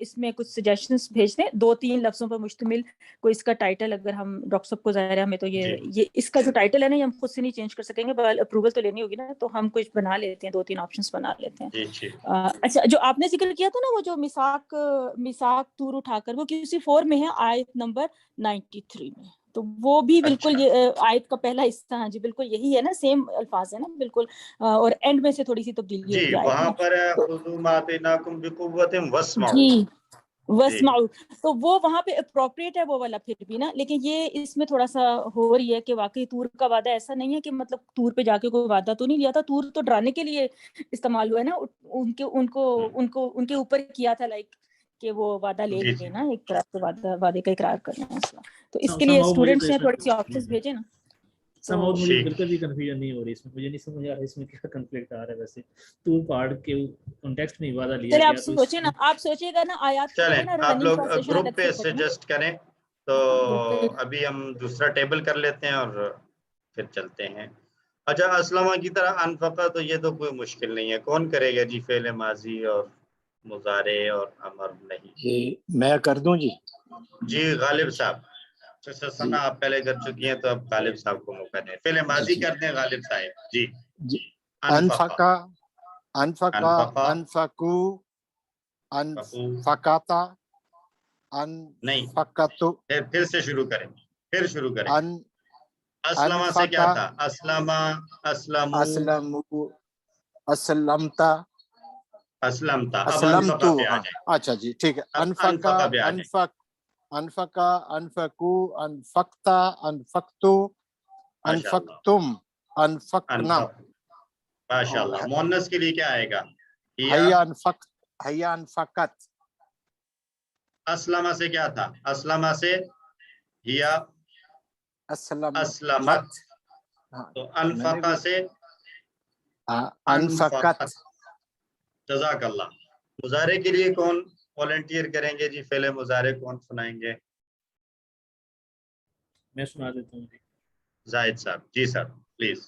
Speaker 9: اس میں کچھ سجیشنس بھیج دیں 2-3 لفظوں پر مشتمل کوئی اس کا ٹائٹل. اگر ہم ڈاکٹر صاحب کو ظاہر ہے ہمیں تو یہ اس کا جو ٹائٹل ہے نا یہ ہم خود سے نہیں چینج کر سکیں گے, اپروول تو لینی ہوگی نا, تو ہم کچھ بنا لیتے ہیں 2-3 آپشنس بنا لیتے ہیں. اچھا جو آپ نے ذکر کیا تھا نا وہ جو میثاق طور اٹھا کر وہ QC4 میں ہے آیت نمبر 93 میں, تو وہ بھی بالکل آیت کا پہلا حصہ. ہاں جی بالکل یہی ہے نا, سیم الفاظ ہے نا بالکل, اور اینڈ میں سے تھوڑی سی تبدیلی ہوئی ہے
Speaker 1: وہاں پر خذوا ما آتیناکم بقوۃ واسمعوا.
Speaker 9: جی واسمعوا, تو وہ وہاں پہ اپروپریٹ ہے وہ والا پھر بھی نا, لیکن یہ اس میں تھوڑا سا ہو رہی ہے کہ واقعی طور کا وعدہ ایسا نہیں ہے کہ مطلب طور پہ جا کے کوئی وعدہ تو نہیں لیا تھا, طور تو ڈرانے کے لیے استعمال ہوا ہے نا, ان کے اوپر کیا تھا لائک کہ وہ وعدہ لے لیں نا, ایک طرح سے وعدے کا اقرار کرنا ہے. تو اس کے لیے اسٹوڈنٹس نے تھوڑی سی آپشنز بھیجے نا.
Speaker 5: مجھے بالکل بھی کنفیوژن نہیں ہو رہی اس میں, مجھے نہیں سمجھ آ رہا اس میں کیا کنفلکٹ آ رہا ہے. ویسے تو پارٹ کے کانٹیکسٹ میں وعدہ لیا گیا,
Speaker 9: آپ سوچیں نا, آپ سوچیے گا نا آیات کو
Speaker 1: چلیں
Speaker 9: نا
Speaker 1: آپ لوگ
Speaker 9: رننگ
Speaker 1: گروپ پہ سجیسٹ کریں, تو ابھی ہم دوسرا ٹیبل کر لیتے ہیں اور پھر چلتے ہیں. اچھا اسلمہ کی طرح انفقہ, تو یہ تو کوئی مشکل نہیں ہے, کون کرے گا جی فعل ماضی اور مضارع اور امر نہیں؟
Speaker 6: میں کر دوں جی.
Speaker 1: جی غالب صاحب. سنا آپ پہلے کر چکی ہیں تو اب غالب صاحب کو موقع دیں, فعل ماضی کر دیں غالب صاحب. جی
Speaker 6: انفقا, انفقو, انفقاتا, انفقتو.
Speaker 1: پھر سے شروع کریں, اسلمہ سے کیا تھا؟ اسلمہ, اسلمو,
Speaker 6: اسلمتا,
Speaker 1: اسلمتا. اب
Speaker 6: اسلمتو.
Speaker 1: انفقہ پہ آ جائیں.
Speaker 6: اچھا جی ٹھیک ہے. انفقا, انفقا, انفقو, انفقتا, انفقتو, انفقتم, انفقنا.
Speaker 1: ماشاء اللہ. مؤنث کے لیے کیا آئے گا؟
Speaker 6: حیا انفقت, حیا انفقت.
Speaker 1: اسلمہ سے کیا تھا؟ اسلمہ سے ہیا اسلمت, تو انفقہ سے
Speaker 6: انفقت.
Speaker 1: جزاک اللہ. مضارع کے لیے کون والنٹیئر کریں گے جی؟ فعل مضارع کون سنائیں گے؟
Speaker 5: میں سنا دیتا ہوں جی.
Speaker 1: زاہد صاحب. جی سر پلیز.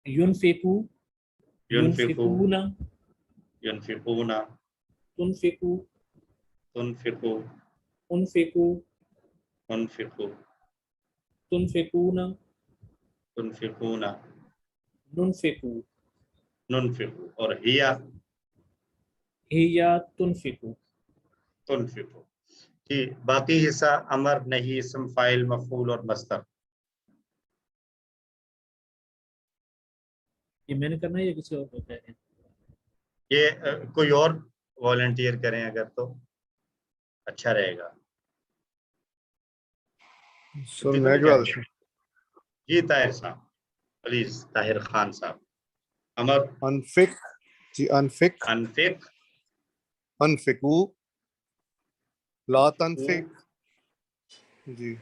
Speaker 5: ينفقوا,
Speaker 1: ينفقون,
Speaker 5: ينفقون,
Speaker 1: ينفقون,
Speaker 5: تنفقوا,
Speaker 1: تنفقوا,
Speaker 5: انفقوا,
Speaker 1: انفقوا,
Speaker 5: تنفقون,
Speaker 1: تنفقون,
Speaker 5: ننفقوا,
Speaker 1: ننفقوا, اور ہیا
Speaker 5: هي تنفقوا.
Speaker 1: تنفقوا. جی باقی حصہ امر نہیں, اسم فاعل مفعول اور مصدر.
Speaker 5: یہ میں نے کرنا ہے یا کسی اور کو کہہ رہے ہیں؟
Speaker 1: یہ کوئی اور والنٹیئر کریں اگر تو اچھا رہے گا. جی طاہر صاحب پلیز, طاہر خان صاحب. امر
Speaker 11: انفق, جی انفق,
Speaker 1: انفق,
Speaker 11: انفقو, لا تنفق. جی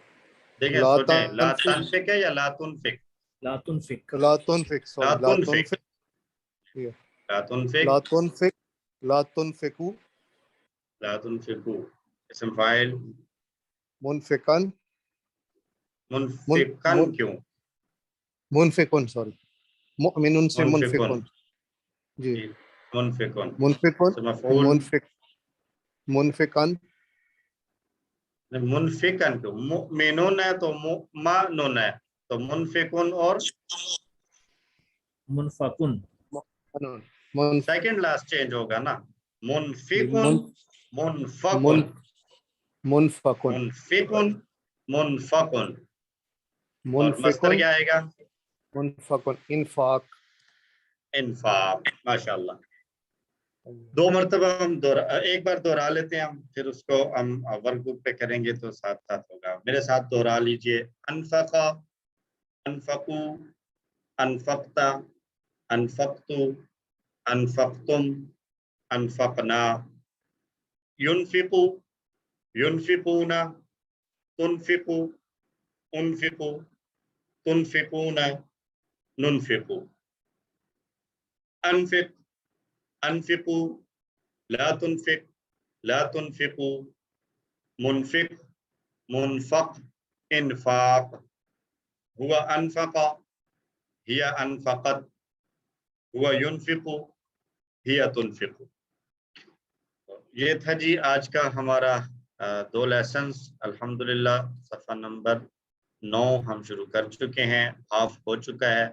Speaker 1: دیکھیں سوچیں, لا تنفق ہے یا لا تنفق؟
Speaker 5: لا تنفق,
Speaker 11: لا تنفق, سوری لا تنفق,
Speaker 1: لا تنفق,
Speaker 11: لا تنفق, لا تنفقو,
Speaker 1: لا تنفقو. اسم فاعل
Speaker 11: منفقن,
Speaker 1: منفقن کیوں؟
Speaker 11: منفقن, سوری مؤمنون سے منفقن. جی
Speaker 1: منفقن,
Speaker 11: منفقن, منفق, منفقن,
Speaker 1: منفقن کیوں؟ مؤمنون ہے تو مؤمنون ہے, تو منفقن اور
Speaker 5: منفقن,
Speaker 1: سیکنڈ لاسٹ چینج ہوگا نا. منفقن, منفقن,
Speaker 11: منفقن,
Speaker 1: منفقن, منفقن, اور مصدر کیا آئے گا؟
Speaker 11: منفقن, انفاق.
Speaker 1: انفاق. ماشاءاللہ. 2 مرتبہ ہم ایک بار دوہرا لیتے ہیں ہم, پھر اس کو ہم ورک بک پہ کریں گے تو ساتھ ساتھ ہوگا. میرے ساتھ دوہرا لیجئے. انفقا, انفقو, انفقتا, انفقتو, انفقتم, انفقنا. ينفقو, ينفقون, تنفقو, انفقو, تنفقون, ننفقو. انفق, انفقوا, لا تنفق, لا تنفقوا, منفق, منفق, انفاق. هو انفق, هي انفقت, هو ينفق, هي تنفق. یہ تھا جی آج کا ہمارا 2 لیسنز. الحمدللہ صفحہ نمبر 9 ہم شروع کر چکے ہیں، ہاف ہو چکا ہے،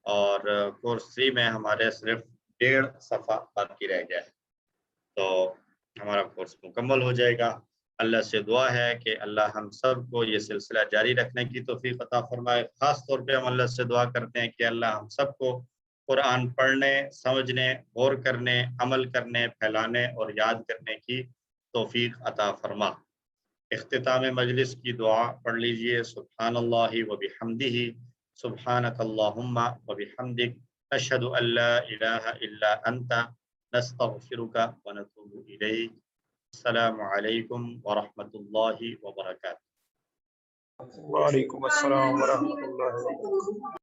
Speaker 1: اور کورس 3 میں ہمارے صرف 1.5 صفحہ باقی رہ گیا ہے، تو ہمارا کورس مکمل ہو جائے گا. اللہ سے دعا ہے کہ اللہ ہم سب کو یہ سلسلہ جاری رکھنے کی توفیق عطا فرمائے. خاص طور پہ ہم اللہ سے دعا کرتے ہیں کہ اللہ ہم سب کو قرآن پڑھنے، سمجھنے، غور کرنے، عمل کرنے، پھیلانے اور یاد کرنے کی توفیق عطا فرما. اختتام مجلس کی دعا پڑھ لیجئے. سبحان اللہ و بحمدہ، سبحانک اللہم و بحمدک، اشہد ان لا الہ الا انت، نستغفرک و نتوب الیک. السلام علیکم ورحمۃ اللہ وبرکاتہ.
Speaker 12: وعلیکم السلام ورحمۃ اللہ وبرکاتہ.